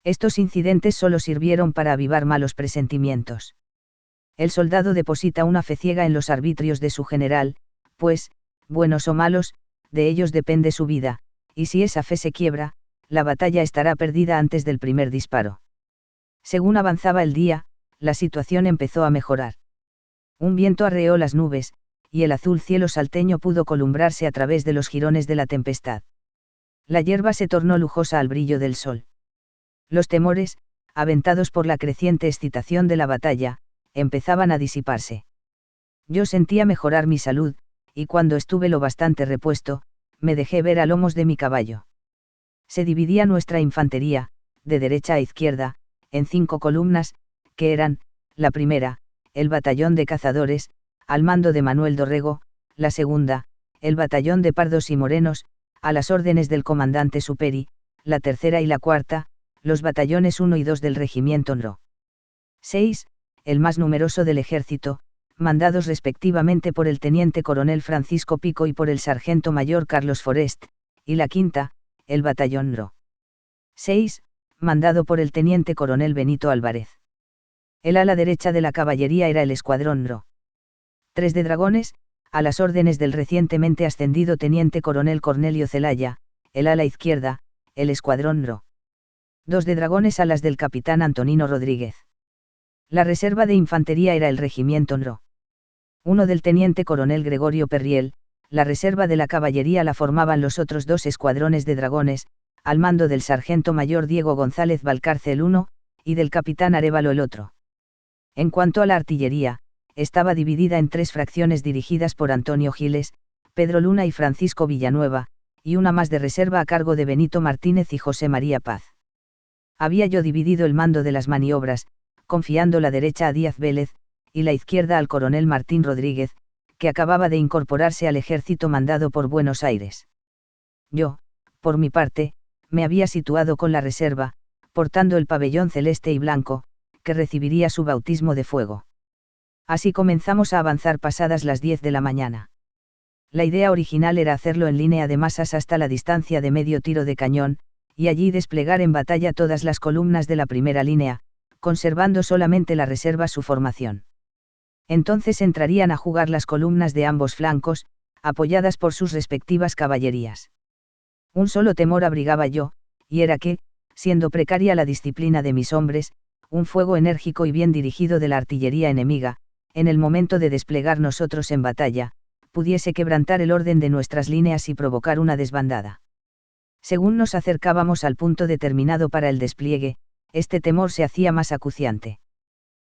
Estos incidentes solo sirvieron para avivar malos presentimientos. El soldado deposita una fe ciega en los arbitrios de su general, pues, buenos o malos, de ellos depende su vida, y si esa fe se quiebra, la batalla estará perdida antes del primer disparo. Según avanzaba el día, la situación empezó a mejorar. Un viento arreó las nubes, y el azul cielo salteño pudo columbrarse a través de los jirones de la tempestad. La hierba se tornó lujosa al brillo del sol. Los temores, aventados por la creciente excitación de la batalla, empezaban a disiparse. Yo sentía mejorar mi salud, y cuando estuve lo bastante repuesto, me dejé ver a lomos de mi caballo. Se dividía nuestra infantería, de derecha a izquierda, en 5 columnas, que eran, la primera, el batallón de cazadores, al mando de Manuel Dorrego; la segunda, el batallón de pardos y morenos, a las órdenes del comandante Superi; la tercera y la cuarta, los batallones 1 y 2 del regimiento No. 6, el más numeroso del ejército, mandados respectivamente por el teniente coronel Francisco Pico y por el sargento mayor Carlos Forest; y la quinta, el batallón No. 6, mandado por el teniente coronel Benito Álvarez. El ala derecha de la caballería era el escuadrón No. 3 de dragones, a las órdenes del recientemente ascendido teniente coronel Cornelio Zelaya; el ala izquierda, el escuadrón No. 2 de dragones a las del capitán Antonino Rodríguez. La reserva de infantería era el regimiento No. 1 del teniente coronel Gregorio Perriel; la reserva de la caballería la formaban los otros 2 escuadrones de dragones, al mando del sargento mayor Diego González Valcarce el uno, y del capitán Arévalo el otro. En cuanto a la artillería, estaba dividida en 3 fracciones dirigidas por Antonio Giles, Pedro Luna y Francisco Villanueva, y una más de reserva a cargo de Benito Martínez y José María Paz. Había yo dividido el mando de las maniobras, confiando la derecha a Díaz Vélez, y la izquierda al coronel Martín Rodríguez, que acababa de incorporarse al ejército mandado por Buenos Aires. Yo, por mi parte, me había situado con la reserva, portando el pabellón celeste y blanco, que recibiría su bautismo de fuego. Así comenzamos a avanzar pasadas las 10 de la mañana. La idea original era hacerlo en línea de masas hasta la distancia de medio tiro de cañón, y allí desplegar en batalla todas las columnas de la primera línea, conservando solamente la reserva su formación. Entonces entrarían a jugar las columnas de ambos flancos, apoyadas por sus respectivas caballerías. Un solo temor abrigaba yo, y era que, siendo precaria la disciplina de mis hombres, un fuego enérgico y bien dirigido de la artillería enemiga, en el momento de desplegar nosotros en batalla, pudiese quebrantar el orden de nuestras líneas y provocar una desbandada. Según nos acercábamos al punto determinado para el despliegue, este temor se hacía más acuciante.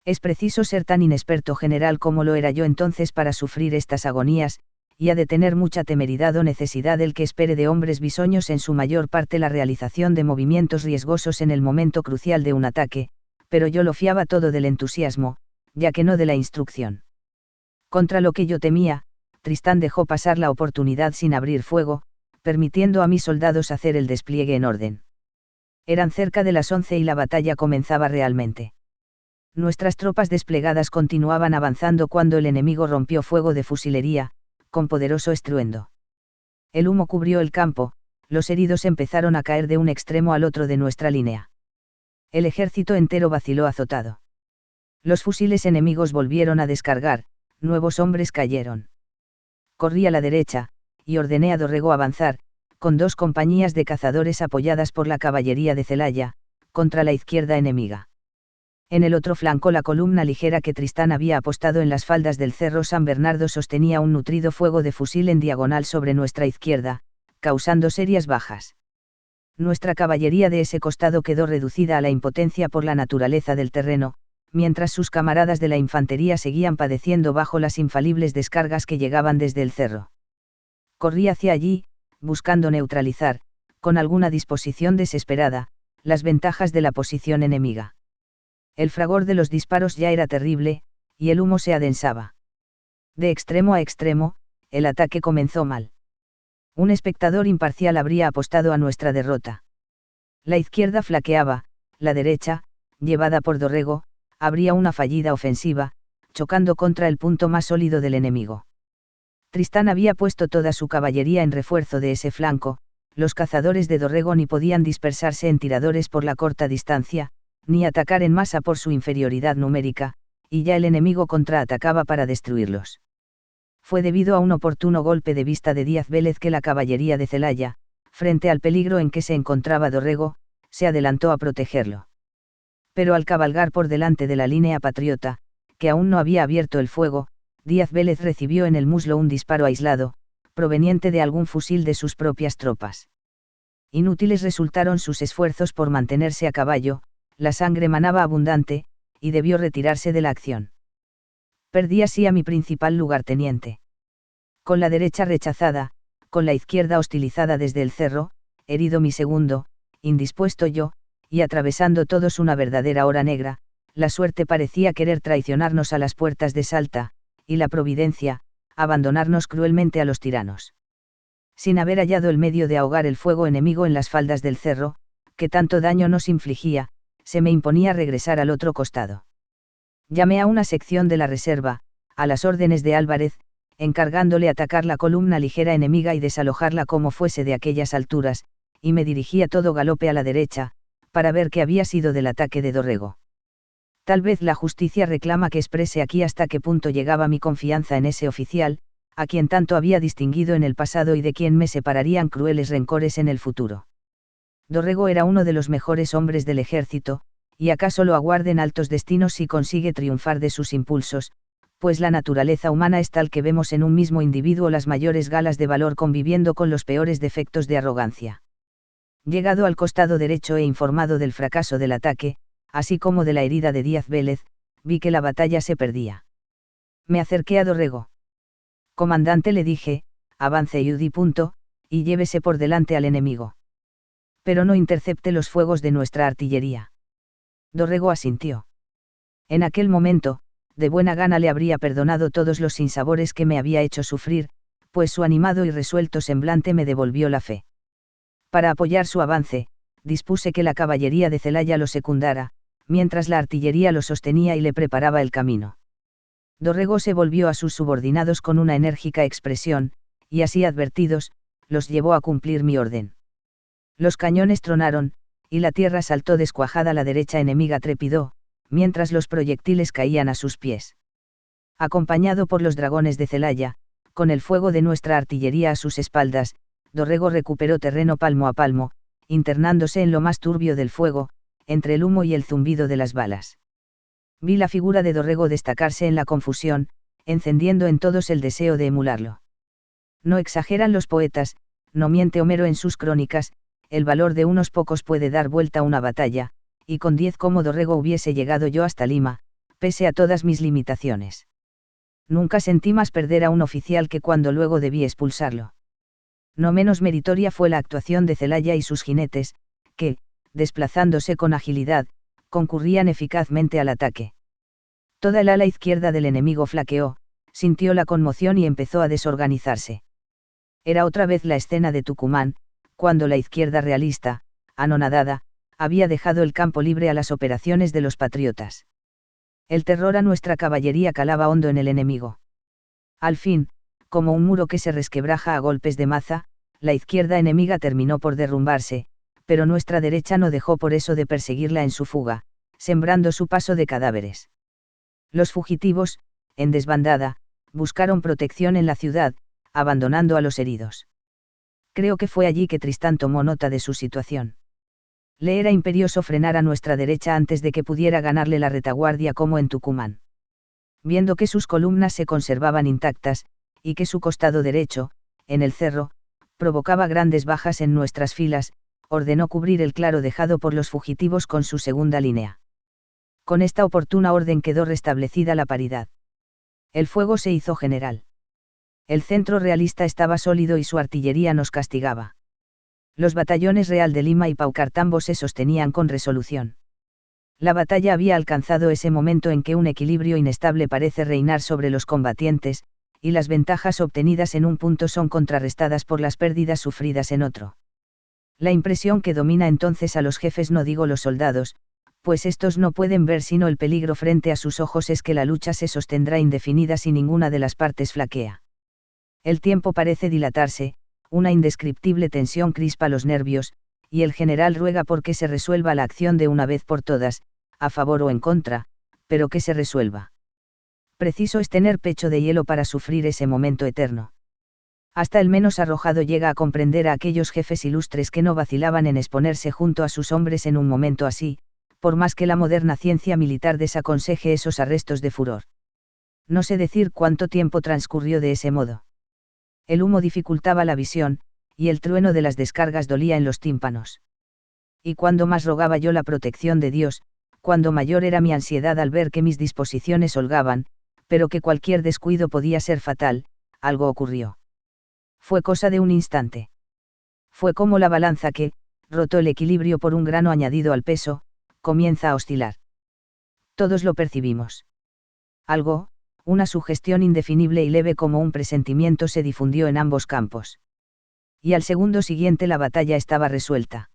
Es preciso ser tan inexperto general como lo era yo entonces para sufrir estas agonías, y ha de tener mucha temeridad o necesidad el que espere de hombres bisoños en su mayor parte la realización de movimientos riesgosos en el momento crucial de un ataque, pero yo lo fiaba todo del entusiasmo, ya que no de la instrucción. Contra lo que yo temía, Tristán dejó pasar la oportunidad sin abrir fuego, permitiendo a mis soldados hacer el despliegue en orden. Eran cerca de las 11 y la batalla comenzaba realmente. Nuestras tropas desplegadas continuaban avanzando cuando el enemigo rompió fuego de fusilería, con poderoso estruendo. El humo cubrió el campo, los heridos empezaron a caer de un extremo al otro de nuestra línea. El ejército entero vaciló azotado. Los fusiles enemigos volvieron a descargar, nuevos hombres cayeron. Corrí a la derecha, y ordené a Dorrego avanzar, con 2 compañías de cazadores apoyadas por la caballería de Zelaya, contra la izquierda enemiga. En el otro flanco la columna ligera que Tristán había apostado en las faldas del Cerro San Bernardo sostenía un nutrido fuego de fusil en diagonal sobre nuestra izquierda, causando serias bajas. Nuestra caballería de ese costado quedó reducida a la impotencia por la naturaleza del terreno, mientras sus camaradas de la infantería seguían padeciendo bajo las infalibles descargas que llegaban desde el cerro. Corrí hacia allí, buscando neutralizar, con alguna disposición desesperada, las ventajas de la posición enemiga. El fragor de los disparos ya era terrible, y el humo se adensaba. De extremo a extremo, el ataque comenzó mal. Un espectador imparcial habría apostado a nuestra derrota. La izquierda flaqueaba, la derecha, llevada por Dorrego, habría una fallida ofensiva, chocando contra el punto más sólido del enemigo. Tristán había puesto toda su caballería en refuerzo de ese flanco, los cazadores de Dorrego ni podían dispersarse en tiradores por la corta distancia, ni atacar en masa por su inferioridad numérica, y ya el enemigo contraatacaba para destruirlos. Fue debido a un oportuno golpe de vista de Díaz Vélez que la caballería de Zelaya, frente al peligro en que se encontraba Dorrego, se adelantó a protegerlo. Pero al cabalgar por delante de la línea patriota, que aún no había abierto el fuego, Díaz Vélez recibió en el muslo un disparo aislado, proveniente de algún fusil de sus propias tropas. Inútiles resultaron sus esfuerzos por mantenerse a caballo, la sangre manaba abundante, y debió retirarse de la acción. Perdí así a mi principal lugarteniente. Con la derecha rechazada, con la izquierda hostilizada desde el cerro, herido mi segundo, indispuesto yo, y atravesando todos una verdadera hora negra, la suerte parecía querer traicionarnos a las puertas de Salta, y la providencia, abandonarnos cruelmente a los tiranos. Sin haber hallado el medio de ahogar el fuego enemigo en las faldas del cerro, que tanto daño nos infligía, se me imponía regresar al otro costado. Llamé a una sección de la reserva, a las órdenes de Álvarez, encargándole atacar la columna ligera enemiga y desalojarla como fuese de aquellas alturas, y me dirigí a todo galope a la derecha, para ver qué había sido del ataque de Dorrego. Tal vez la justicia reclama que exprese aquí hasta qué punto llegaba mi confianza en ese oficial, a quien tanto había distinguido en el pasado y de quien me separarían crueles rencores en el futuro. Dorrego era uno de los mejores hombres del ejército, y acaso lo aguarden altos destinos si consigue triunfar de sus impulsos, pues la naturaleza humana es tal que vemos en un mismo individuo las mayores galas de valor conviviendo con los peores defectos de arrogancia. Llegado al costado derecho e informado del fracaso del ataque, así como de la herida de Díaz Vélez, vi que la batalla se perdía. Me acerqué a Dorrego. Comandante, le dije, avance y llévese por delante al enemigo. Pero no intercepte los fuegos de nuestra artillería. Dorrego asintió. En aquel momento, de buena gana le habría perdonado todos los sinsabores que me había hecho sufrir, pues su animado y resuelto semblante me devolvió la fe. Para apoyar su avance, dispuse que la caballería de Celaya lo secundara, mientras la artillería lo sostenía y le preparaba el camino. Dorrego se volvió a sus subordinados con una enérgica expresión, y así advertidos, los llevó a cumplir mi orden. Los cañones tronaron, y la tierra saltó descuajada, la derecha enemiga trepidó, mientras los proyectiles caían a sus pies. Acompañado por los dragones de Celaya, con el fuego de nuestra artillería a sus espaldas, Dorrego recuperó terreno palmo a palmo, internándose en lo más turbio del fuego, entre el humo y el zumbido de las balas. Vi la figura de Dorrego destacarse en la confusión, encendiendo en todos el deseo de emularlo. No exageran los poetas, no miente Homero en sus crónicas, el valor de unos pocos puede dar vuelta a una batalla, y con 10 como Dorrego hubiese llegado yo hasta Lima, pese a todas mis limitaciones. Nunca sentí más perder a un oficial que cuando luego debí expulsarlo. No menos meritoria fue la actuación de Celaya y sus jinetes, que, desplazándose con agilidad, concurrían eficazmente al ataque. Toda el ala izquierda del enemigo flaqueó, sintió la conmoción y empezó a desorganizarse. Era otra vez la escena de Tucumán, cuando la izquierda realista, anonadada, había dejado el campo libre a las operaciones de los patriotas. El terror a nuestra caballería calaba hondo en el enemigo. Al fin, como un muro que se resquebraja a golpes de maza, la izquierda enemiga terminó por derrumbarse, pero nuestra derecha no dejó por eso de perseguirla en su fuga, sembrando su paso de cadáveres. Los fugitivos, en desbandada, buscaron protección en la ciudad, abandonando a los heridos. Creo que fue allí que Tristán tomó nota de su situación. Le era imperioso frenar a nuestra derecha antes de que pudiera ganarle la retaguardia como en Tucumán. Viendo que sus columnas se conservaban intactas, y que su costado derecho, en el cerro, provocaba grandes bajas en nuestras filas, ordenó cubrir el claro dejado por los fugitivos con su segunda línea. Con esta oportuna orden quedó restablecida la paridad. El fuego se hizo general. El centro realista estaba sólido y su artillería nos castigaba. Los batallones Real de Lima y Paucartambo se sostenían con resolución. La batalla había alcanzado ese momento en que un equilibrio inestable parece reinar sobre los combatientes, y las ventajas obtenidas en un punto son contrarrestadas por las pérdidas sufridas en otro. La impresión que domina entonces a los jefes, no digo los soldados, pues estos no pueden ver sino el peligro frente a sus ojos, es que la lucha se sostendrá indefinida si ninguna de las partes flaquea. El tiempo parece dilatarse, una indescriptible tensión crispa los nervios, y el general ruega por que se resuelva la acción de una vez por todas, a favor o en contra, pero que se resuelva. Preciso es tener pecho de hielo para sufrir ese momento eterno. Hasta el menos arrojado llega a comprender a aquellos jefes ilustres que no vacilaban en exponerse junto a sus hombres en un momento así, por más que la moderna ciencia militar desaconseje esos arrestos de furor. No sé decir cuánto tiempo transcurrió de ese modo. El humo dificultaba la visión, y el trueno de las descargas dolía en los tímpanos. Y cuando más rogaba yo la protección de Dios, cuando mayor era mi ansiedad al ver que mis disposiciones holgaban, pero que cualquier descuido podía ser fatal, algo ocurrió. Fue cosa de un instante. Fue como la balanza que, roto el equilibrio por un grano añadido al peso, comienza a oscilar. Todos lo percibimos. Algo, una sugestión indefinible y leve como un presentimiento se difundió en ambos campos. Y al segundo siguiente la batalla estaba resuelta.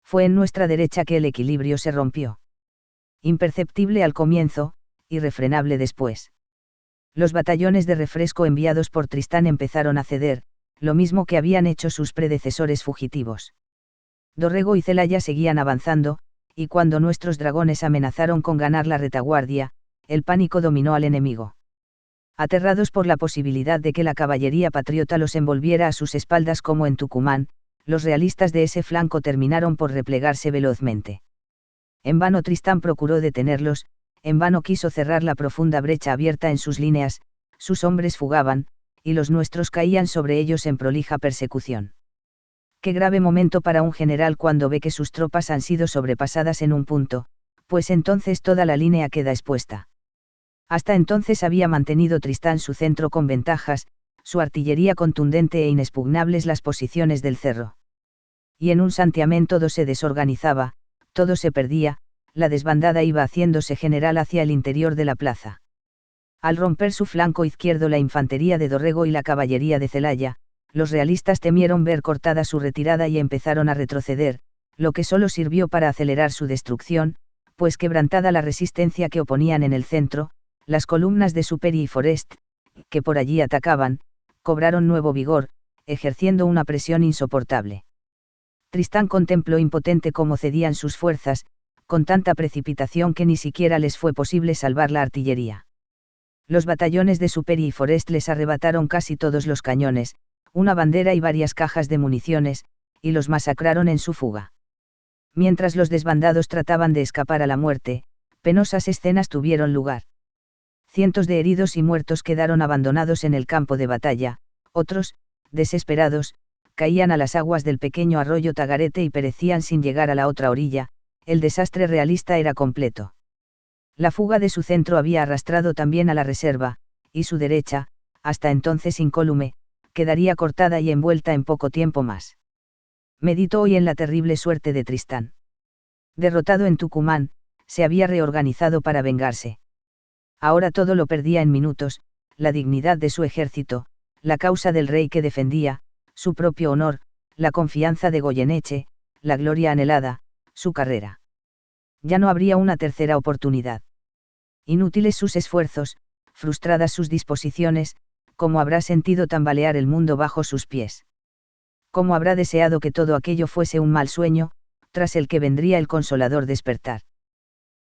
Fue en nuestra derecha que el equilibrio se rompió. Imperceptible al comienzo, irrefrenable después. Los batallones de refresco enviados por Tristán empezaron a ceder, lo mismo que habían hecho sus predecesores fugitivos. Dorrego y Celaya seguían avanzando, y cuando nuestros dragones amenazaron con ganar la retaguardia, el pánico dominó al enemigo. Aterrados por la posibilidad de que la caballería patriota los envolviera a sus espaldas como en Tucumán, los realistas de ese flanco terminaron por replegarse velozmente. En vano Tristán procuró detenerlos, en vano quiso cerrar la profunda brecha abierta en sus líneas, sus hombres fugaban, y los nuestros caían sobre ellos en prolija persecución. Qué grave momento para un general cuando ve que sus tropas han sido sobrepasadas en un punto, pues entonces toda la línea queda expuesta. Hasta entonces había mantenido Tristán su centro con ventajas, su artillería contundente e inexpugnables las posiciones del cerro. Y en un santiamén todo se desorganizaba, todo se perdía, la desbandada iba haciéndose general hacia el interior de la plaza. Al romper su flanco izquierdo la infantería de Dorrego y la caballería de Celaya, los realistas temieron ver cortada su retirada y empezaron a retroceder, lo que solo sirvió para acelerar su destrucción, pues quebrantada la resistencia que oponían en el centro, las columnas de Superi y Forest, que por allí atacaban, cobraron nuevo vigor, ejerciendo una presión insoportable. Tristán contempló impotente cómo cedían sus fuerzas, con tanta precipitación que ni siquiera les fue posible salvar la artillería. Los batallones de Superi y Forest les arrebataron casi todos los cañones, una bandera y varias cajas de municiones, y los masacraron en su fuga. Mientras los desbandados trataban de escapar a la muerte, penosas escenas tuvieron lugar. Cientos de heridos y muertos quedaron abandonados en el campo de batalla, otros, desesperados, caían a las aguas del pequeño arroyo Tagarete y perecían sin llegar a la otra orilla. El desastre realista era completo. La fuga de su centro había arrastrado también a la reserva, y su derecha, hasta entonces incólume, quedaría cortada y envuelta en poco tiempo más. Meditó hoy en la terrible suerte de Tristán. Derrotado en Tucumán, se había reorganizado para vengarse. Ahora todo lo perdía en minutos, la dignidad de su ejército, la causa del rey que defendía, su propio honor, la confianza de Goyeneche, la gloria anhelada, su carrera. Ya no habría una tercera oportunidad. Inútiles sus esfuerzos, frustradas sus disposiciones, cómo habrá sentido tambalear el mundo bajo sus pies. Cómo habrá deseado que todo aquello fuese un mal sueño, tras el que vendría el consolador despertar.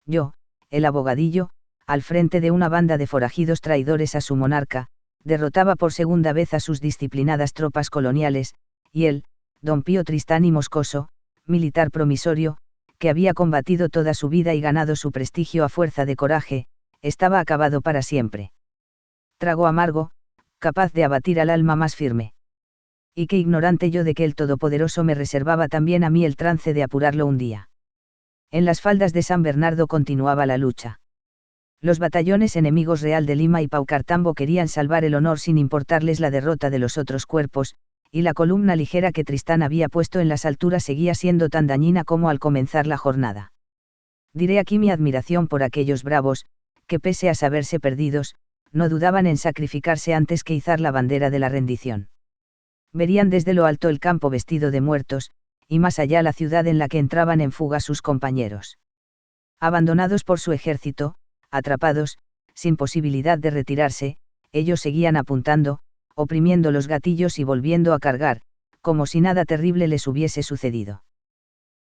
Yo, el abogadillo, al frente de una banda de forajidos traidores a su monarca, derrotaba por segunda vez a sus disciplinadas tropas coloniales, y él, don Pío Tristán y Moscoso, militar promisorio, que había combatido toda su vida y ganado su prestigio a fuerza de coraje, estaba acabado para siempre. Trago amargo, capaz de abatir al alma más firme. Y qué ignorante yo de que el Todopoderoso me reservaba también a mí el trance de apurarlo un día. En las faldas de San Bernardo continuaba la lucha. Los batallones enemigos Real de Lima y Paucartambo querían salvar el honor sin importarles la derrota de los otros cuerpos, y la columna ligera que Tristán había puesto en las alturas seguía siendo tan dañina como al comenzar la jornada. Diré aquí mi admiración por aquellos bravos, que pese a saberse perdidos, no dudaban en sacrificarse antes que izar la bandera de la rendición. Verían desde lo alto el campo vestido de muertos, y más allá la ciudad en la que entraban en fuga sus compañeros. Abandonados por su ejército, atrapados, sin posibilidad de retirarse, ellos seguían apuntando, oprimiendo los gatillos y volviendo a cargar, como si nada terrible les hubiese sucedido.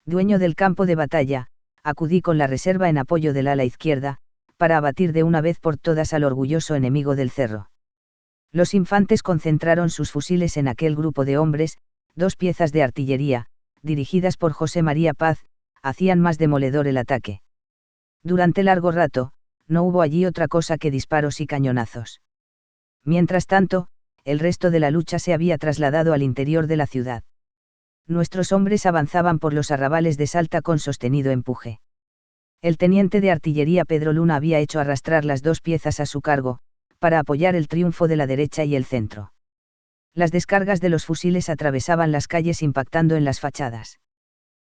Dueño del campo de batalla, acudí con la reserva en apoyo del ala izquierda, para abatir de una vez por todas al orgulloso enemigo del cerro. Los infantes concentraron sus fusiles en aquel grupo de hombres, 2 piezas de artillería, dirigidas por José María Paz, hacían más demoledor el ataque. Durante largo rato, no hubo allí otra cosa que disparos y cañonazos. Mientras tanto, el resto de la lucha se había trasladado al interior de la ciudad. Nuestros hombres avanzaban por los arrabales de Salta con sostenido empuje. El teniente de artillería Pedro Luna había hecho arrastrar las 2 piezas a su cargo, para apoyar el triunfo de la derecha y el centro. Las descargas de los fusiles atravesaban las calles impactando en las fachadas.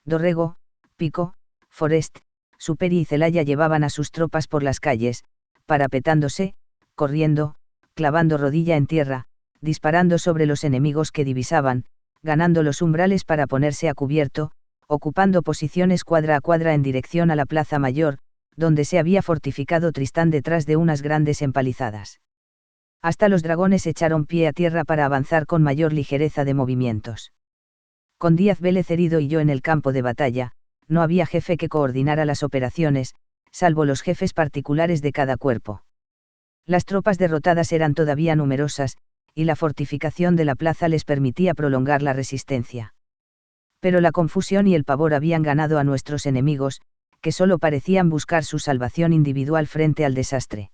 Dorrego, Pico, Forest, Superi y Celaya llevaban a sus tropas por las calles, parapetándose, corriendo, clavando rodilla en tierra, disparando sobre los enemigos que divisaban, ganando los umbrales para ponerse a cubierto, ocupando posiciones cuadra a cuadra en dirección a la Plaza Mayor, donde se había fortificado Tristán detrás de unas grandes empalizadas. Hasta los dragones echaron pie a tierra para avanzar con mayor ligereza de movimientos. Con Díaz Vélez herido y yo en el campo de batalla, no había jefe que coordinara las operaciones, salvo los jefes particulares de cada cuerpo. Las tropas derrotadas eran todavía numerosas, y la fortificación de la plaza les permitía prolongar la resistencia. Pero la confusión y el pavor habían ganado a nuestros enemigos, que solo parecían buscar su salvación individual frente al desastre.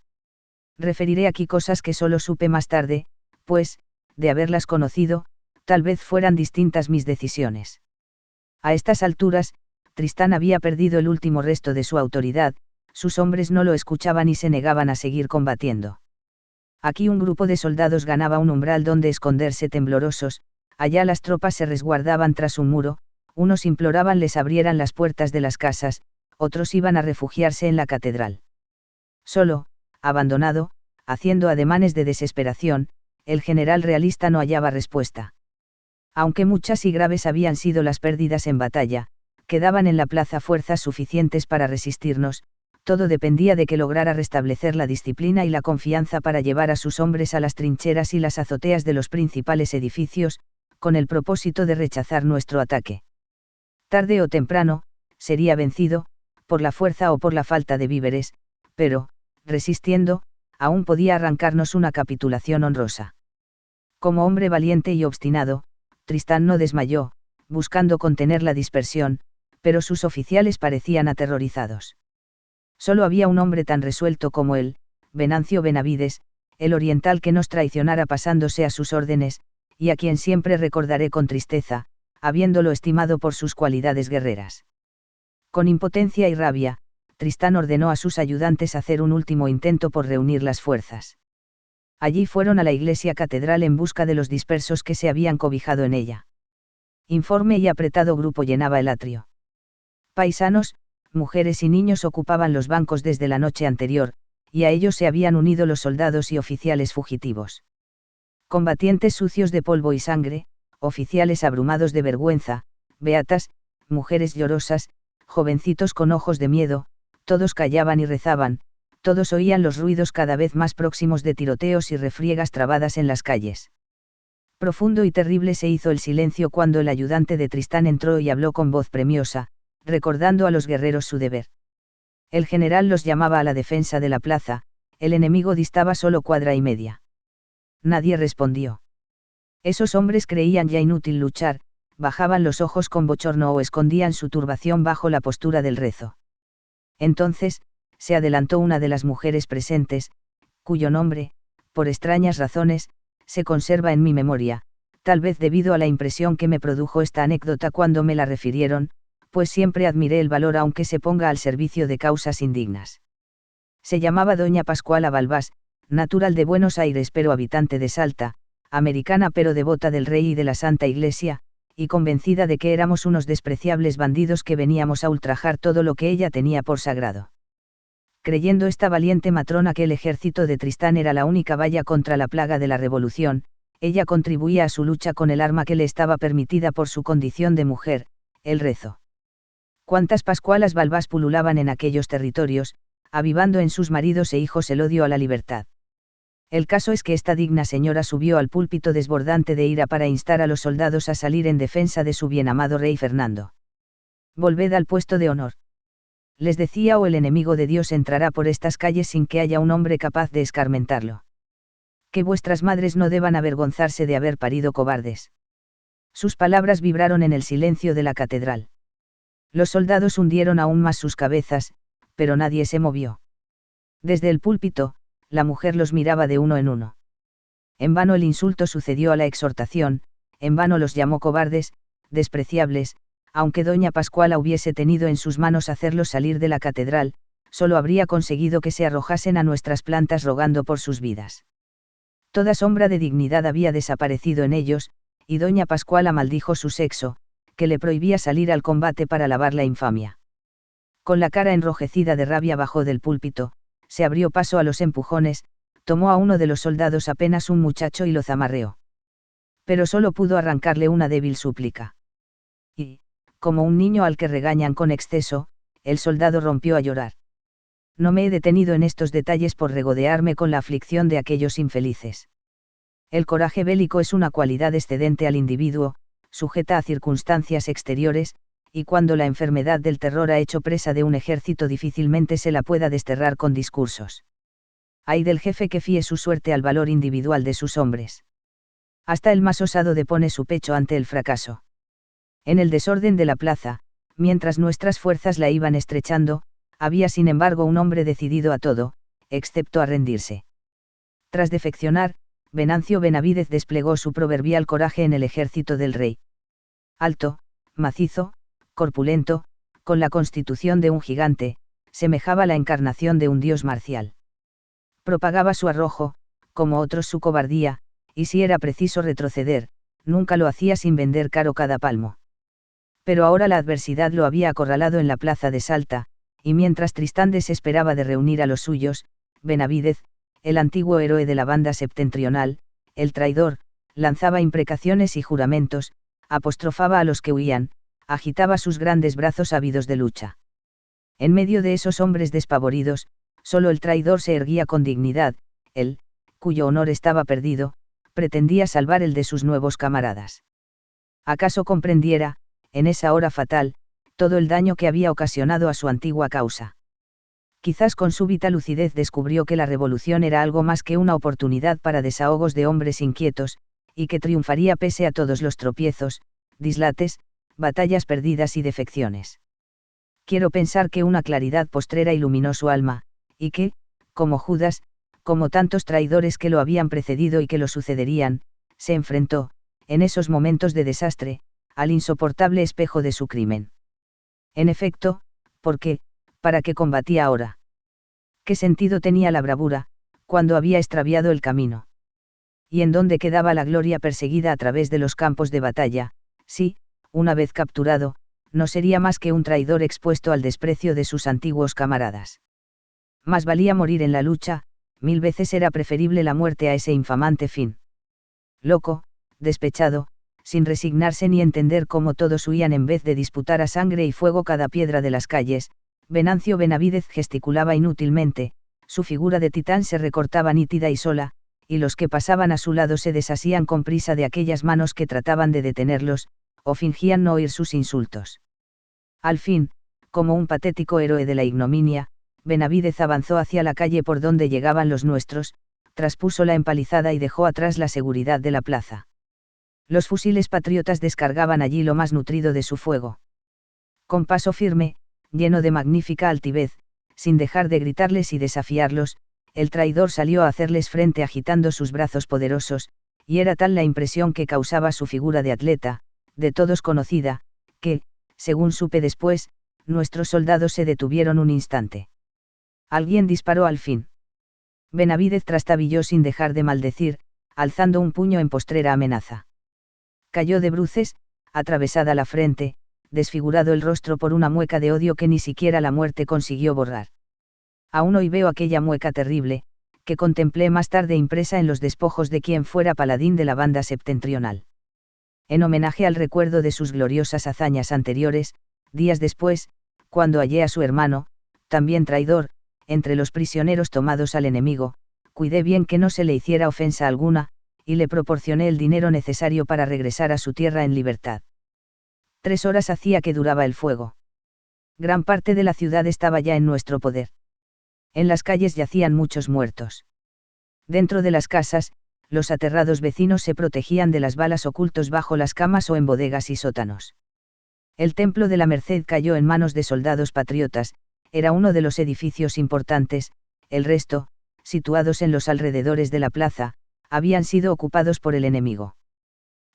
Referiré aquí cosas que solo supe más tarde, pues, de haberlas conocido, tal vez fueran distintas mis decisiones. A estas alturas, Tristán había perdido el último resto de su autoridad, sus hombres no lo escuchaban y se negaban a seguir combatiendo. Aquí un grupo de soldados ganaba un umbral donde esconderse temblorosos, allá las tropas se resguardaban tras un muro, unos imploraban les abrieran las puertas de las casas, otros iban a refugiarse en la catedral. Solo, abandonado, haciendo ademanes de desesperación, el general realista no hallaba respuesta. Aunque muchas y graves habían sido las pérdidas en batalla, quedaban en la plaza fuerzas suficientes para resistirnos, todo dependía de que lograra restablecer la disciplina y la confianza para llevar a sus hombres a las trincheras y las azoteas de los principales edificios, con el propósito de rechazar nuestro ataque. Tarde o temprano, sería vencido, por la fuerza o por la falta de víveres, pero, resistiendo, aún podía arrancarnos una capitulación honrosa. Como hombre valiente y obstinado, Tristán no desmayó, buscando contener la dispersión, pero sus oficiales parecían aterrorizados. Solo había un hombre tan resuelto como él, Venancio Benavides, el oriental que nos traicionara pasándose a sus órdenes, y a quien siempre recordaré con tristeza, habiéndolo estimado por sus cualidades guerreras. Con impotencia y rabia, Tristán ordenó a sus ayudantes hacer un último intento por reunir las fuerzas. Allí fueron a la iglesia catedral en busca de los dispersos que se habían cobijado en ella. Informe y apretado grupo llenaba el atrio. Paisanos, mujeres y niños ocupaban los bancos desde la noche anterior, y a ellos se habían unido los soldados y oficiales fugitivos. Combatientes sucios de polvo y sangre, oficiales abrumados de vergüenza, beatas, mujeres llorosas, jovencitos con ojos de miedo, todos callaban y rezaban, todos oían los ruidos cada vez más próximos de tiroteos y refriegas trabadas en las calles. Profundo y terrible se hizo el silencio cuando el ayudante de Tristán entró y habló con voz premiosa, recordando a los guerreros su deber. El general los llamaba a la defensa de la plaza, el enemigo distaba solo cuadra y media. Nadie respondió. Esos hombres creían ya inútil luchar, bajaban los ojos con bochorno o escondían su turbación bajo la postura del rezo. Entonces, se adelantó una de las mujeres presentes, cuyo nombre, por extrañas razones, se conserva en mi memoria, tal vez debido a la impresión que me produjo esta anécdota cuando me la refirieron, pues siempre admiré el valor aunque se ponga al servicio de causas indignas. Se llamaba doña Pascuala Balbás, natural de Buenos Aires pero habitante de Salta, americana pero devota del rey y de la Santa Iglesia, y convencida de que éramos unos despreciables bandidos que veníamos a ultrajar todo lo que ella tenía por sagrado. Creyendo esta valiente matrona que el ejército de Tristán era la única valla contra la plaga de la revolución, ella contribuía a su lucha con el arma que le estaba permitida por su condición de mujer, el rezo. Cuántas Pascualas Balbás pululaban en aquellos territorios, avivando en sus maridos e hijos el odio a la libertad. El caso es que esta digna señora subió al púlpito desbordante de ira para instar a los soldados a salir en defensa de su bien amado rey Fernando. Volved al puesto de honor. Les decía, o el enemigo de Dios entrará por estas calles sin que haya un hombre capaz de escarmentarlo. Que vuestras madres no deban avergonzarse de haber parido cobardes. Sus palabras vibraron en el silencio de la catedral. Los soldados hundieron aún más sus cabezas, pero nadie se movió. Desde el púlpito, la mujer los miraba de uno en uno. En vano el insulto sucedió a la exhortación, en vano los llamó cobardes, despreciables, aunque doña Pascuala hubiese tenido en sus manos hacerlos salir de la catedral, solo habría conseguido que se arrojasen a nuestras plantas rogando por sus vidas. Toda sombra de dignidad había desaparecido en ellos, y doña Pascuala maldijo su sexo, que le prohibía salir al combate para lavar la infamia. Con la cara enrojecida de rabia bajó del púlpito, se abrió paso a los empujones, tomó a uno de los soldados apenas un muchacho y lo zamarreó. Pero solo pudo arrancarle una débil súplica. Y, como un niño al que regañan con exceso, el soldado rompió a llorar. No me he detenido en estos detalles por regodearme con la aflicción de aquellos infelices. El coraje bélico es una cualidad excedente al individuo, sujeta a circunstancias exteriores, y cuando la enfermedad del terror ha hecho presa de un ejército difícilmente se la pueda desterrar con discursos. Ay del jefe que fíe su suerte al valor individual de sus hombres. Hasta el más osado depone su pecho ante el fracaso. En el desorden de la plaza, mientras nuestras fuerzas la iban estrechando, había sin embargo un hombre decidido a todo, excepto a rendirse. Tras defeccionar, Venancio Benavídez desplegó su proverbial coraje en el ejército del rey. Alto, macizo, corpulento, con la constitución de un gigante, semejaba la encarnación de un dios marcial. Propagaba su arrojo, como otros su cobardía, y si era preciso retroceder, nunca lo hacía sin vender caro cada palmo. Pero ahora la adversidad lo había acorralado en la plaza de Salta, y mientras Tristán desesperaba de reunir a los suyos, Benavídez, el antiguo héroe de la banda septentrional, el traidor, lanzaba imprecaciones y juramentos, apostrofaba a los que huían, agitaba sus grandes brazos ávidos de lucha. En medio de esos hombres despavoridos, solo el traidor se erguía con dignidad, él, cuyo honor estaba perdido, pretendía salvar el de sus nuevos camaradas. ¿Acaso comprendiera, en esa hora fatal, todo el daño que había ocasionado a su antigua causa? Quizás con súbita lucidez descubrió que la revolución era algo más que una oportunidad para desahogos de hombres inquietos, y que triunfaría pese a todos los tropiezos, dislates, batallas perdidas y defecciones. Quiero pensar que una claridad postrera iluminó su alma, y que, como Judas, como tantos traidores que lo habían precedido y que lo sucederían, se enfrentó, en esos momentos de desastre, al insoportable espejo de su crimen. En efecto, ¿por qué? ¿Para qué combatía ahora? ¿Qué sentido tenía la bravura, cuando había extraviado el camino? ¿Y en dónde quedaba la gloria perseguida a través de los campos de batalla, si, una vez capturado, no sería más que un traidor expuesto al desprecio de sus antiguos camaradas? Más valía morir en la lucha, 1000 veces era preferible la muerte a ese infamante fin. Loco, despechado, sin resignarse ni entender cómo todos huían en vez de disputar a sangre y fuego cada piedra de las calles, Venancio Benavídez gesticulaba inútilmente, su figura de titán se recortaba nítida y sola, y los que pasaban a su lado se desasían con prisa de aquellas manos que trataban de detenerlos, o fingían no oír sus insultos. Al fin, como un patético héroe de la ignominia, Benavídez avanzó hacia la calle por donde llegaban los nuestros, traspuso la empalizada y dejó atrás la seguridad de la plaza. Los fusiles patriotas descargaban allí lo más nutrido de su fuego. Con paso firme, lleno de magnífica altivez, sin dejar de gritarles y desafiarlos, el traidor salió a hacerles frente agitando sus brazos poderosos, y era tal la impresión que causaba su figura de atleta, de todos conocida, que, según supe después, nuestros soldados se detuvieron un instante. Alguien disparó al fin. Benavídez trastabilló sin dejar de maldecir, alzando un puño en postrera amenaza. Cayó de bruces, atravesada la frente, desfigurado el rostro por una mueca de odio que ni siquiera la muerte consiguió borrar. Aún hoy veo aquella mueca terrible, que contemplé más tarde impresa en los despojos de quien fuera paladín de la banda septentrional. En homenaje al recuerdo de sus gloriosas hazañas anteriores, días después, cuando hallé a su hermano, también traidor, entre los prisioneros tomados al enemigo, cuidé bien que no se le hiciera ofensa alguna, y le proporcioné el dinero necesario para regresar a su tierra en libertad. 3 horas hacía que duraba el fuego. Gran parte de la ciudad estaba ya en nuestro poder. En las calles yacían muchos muertos. Dentro de las casas, los aterrados vecinos se protegían de las balas ocultos bajo las camas o en bodegas y sótanos. El Templo de la Merced cayó en manos de soldados patriotas, era uno de los edificios importantes, el resto, situados en los alrededores de la plaza, habían sido ocupados por el enemigo.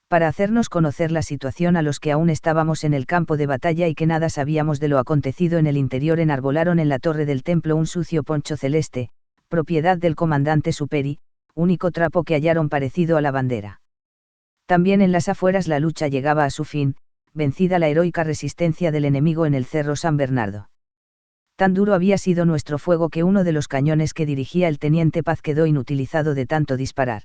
Para hacernos conocer la situación a los que aún estábamos en el campo de batalla y que nada sabíamos de lo acontecido en el interior, enarbolaron en la torre del templo un sucio poncho celeste, propiedad del comandante Superi, único trapo que hallaron parecido a la bandera. También en las afueras la lucha llegaba a su fin, vencida la heroica resistencia del enemigo en el Cerro San Bernardo. Tan duro había sido nuestro fuego que uno de los cañones que dirigía el teniente Paz quedó inutilizado de tanto disparar.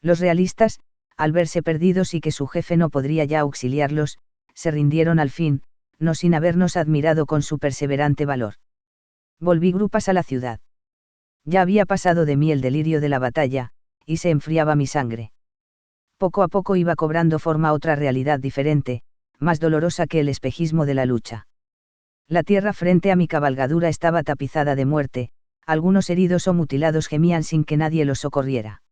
Los realistas, al verse perdidos y que su jefe no podría ya auxiliarlos, se rindieron al fin, no sin habernos admirado con su perseverante valor. Volví grupas a la ciudad. Ya había pasado de mí el delirio de la batalla, y se enfriaba mi sangre. Poco a poco iba cobrando forma otra realidad diferente, más dolorosa que el espejismo de la lucha. La tierra frente a mi cabalgadura estaba tapizada de muerte, algunos heridos o mutilados gemían sin que nadie los socorriera.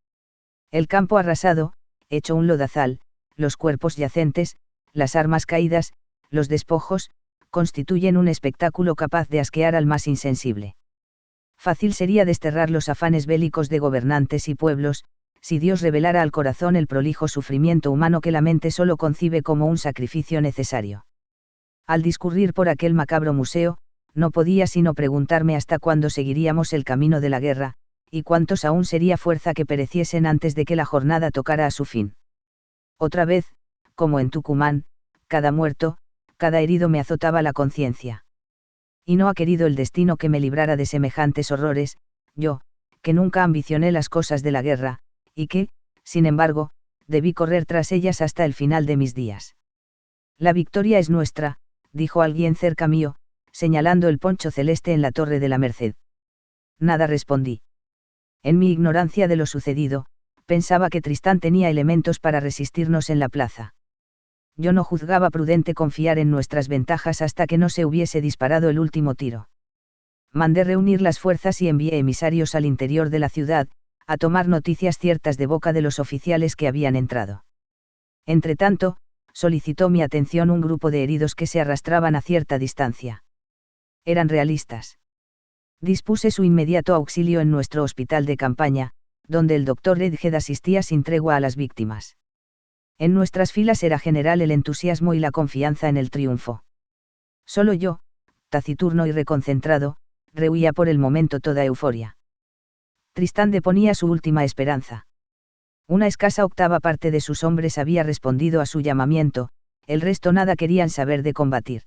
El campo arrasado, hecho un lodazal, los cuerpos yacentes, las armas caídas, los despojos, constituyen un espectáculo capaz de asquear al más insensible. Fácil sería desterrar los afanes bélicos de gobernantes y pueblos, si Dios revelara al corazón el prolijo sufrimiento humano que la mente solo concibe como un sacrificio necesario. Al discurrir por aquel macabro museo, no podía sino preguntarme hasta cuándo seguiríamos el camino de la guerra, y cuántos aún sería fuerza que pereciesen antes de que la jornada tocara a su fin. Otra vez, como en Tucumán, cada muerto, cada herido me azotaba la conciencia. Y no ha querido el destino que me librara de semejantes horrores, yo, que nunca ambicioné las cosas de la guerra, y que, sin embargo, debí correr tras ellas hasta el final de mis días. La victoria es nuestra, dijo alguien cerca mío, señalando el poncho celeste en la torre de la Merced. Nada respondí. En mi ignorancia de lo sucedido, pensaba que Tristán tenía elementos para resistirnos en la plaza. Yo no juzgaba prudente confiar en nuestras ventajas hasta que no se hubiese disparado el último tiro. Mandé reunir las fuerzas y envié emisarios al interior de la ciudad, a tomar noticias ciertas de boca de los oficiales que habían entrado. Entretanto, solicitó mi atención un grupo de heridos que se arrastraban a cierta distancia. Eran realistas. Dispuse su inmediato auxilio en nuestro hospital de campaña, donde el doctor Edged asistía sin tregua a las víctimas. En nuestras filas era general el entusiasmo y la confianza en el triunfo. Solo yo, taciturno y reconcentrado, rehuía por el momento toda euforia. Tristán deponía su última esperanza. Una escasa octava parte de sus hombres había respondido a su llamamiento, el resto nada querían saber de combatir.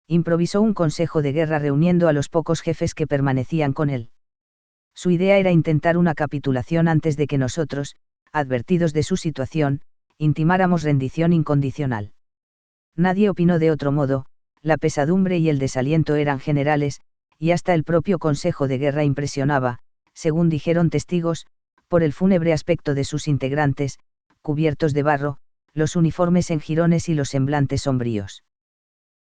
Improvisó un consejo de guerra reuniendo a los pocos jefes que permanecían con él. Su idea era intentar una capitulación antes de que nosotros, advertidos de su situación, intimáramos rendición incondicional. Nadie opinó de otro modo, la pesadumbre y el desaliento eran generales, y hasta el propio Consejo de Guerra impresionaba, según dijeron testigos, por el fúnebre aspecto de sus integrantes, cubiertos de barro, los uniformes en jirones y los semblantes sombríos.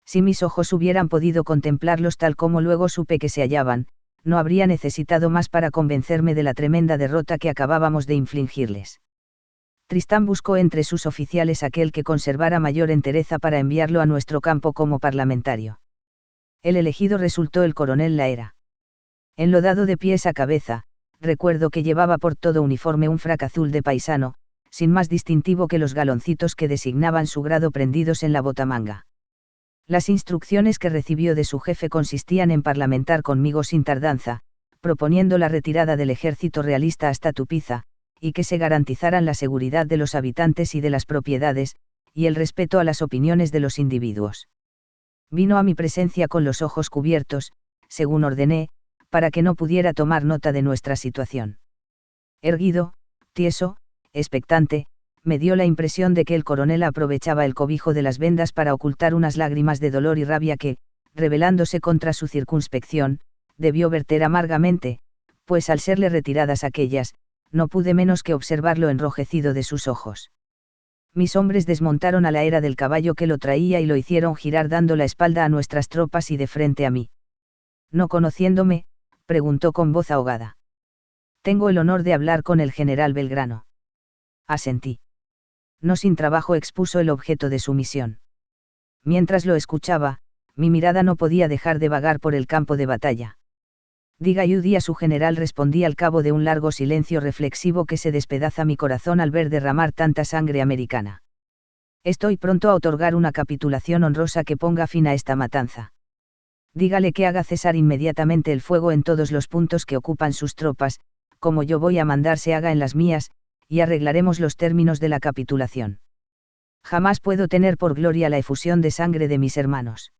Si mis ojos hubieran podido contemplarlos tal como luego supe que se hallaban, no habría necesitado más para convencerme de la tremenda derrota que acabábamos de infligirles. Tristán buscó entre sus oficiales aquel que conservara mayor entereza para enviarlo a nuestro campo como parlamentario. El elegido resultó el coronel Laera. Enlodado de pies a cabeza, recuerdo que llevaba por todo uniforme un frac azul de paisano, sin más distintivo que los galoncitos que designaban su grado prendidos en la botamanga. Las instrucciones que recibió de su jefe consistían en parlamentar conmigo sin tardanza, proponiendo la retirada del ejército realista hasta Tupiza, y que se garantizaran la seguridad de los habitantes y de las propiedades, y el respeto a las opiniones de los individuos. Vino a mi presencia con los ojos cubiertos, según ordené, para que no pudiera tomar nota de nuestra situación. Erguido, tieso, expectante, me dio la impresión de que el coronel aprovechaba el cobijo de las vendas para ocultar unas lágrimas de dolor y rabia que, rebelándose contra su circunspección, debió verter amargamente, pues al serle retiradas aquellas, no pude menos que observar lo enrojecido de sus ojos. Mis hombres desmontaron a la era del caballo que lo traía y lo hicieron girar dando la espalda a nuestras tropas y de frente a mí. No conociéndome, preguntó con voz ahogada. Tengo el honor de hablar con el general Belgrano. Asentí. No sin trabajo expuso el objeto de su misión. Mientras lo escuchaba, mi mirada no podía dejar de vagar por el campo de batalla. Diga Yudi a su general, respondí al cabo de un largo silencio reflexivo que se despedaza mi corazón al ver derramar tanta sangre americana. Estoy pronto a otorgar una capitulación honrosa que ponga fin a esta matanza. Dígale que haga cesar inmediatamente el fuego en todos los puntos que ocupan sus tropas, como yo voy a mandar se haga en las mías, y arreglaremos los términos de la capitulación. Jamás puedo tener por gloria la efusión de sangre de mis hermanos.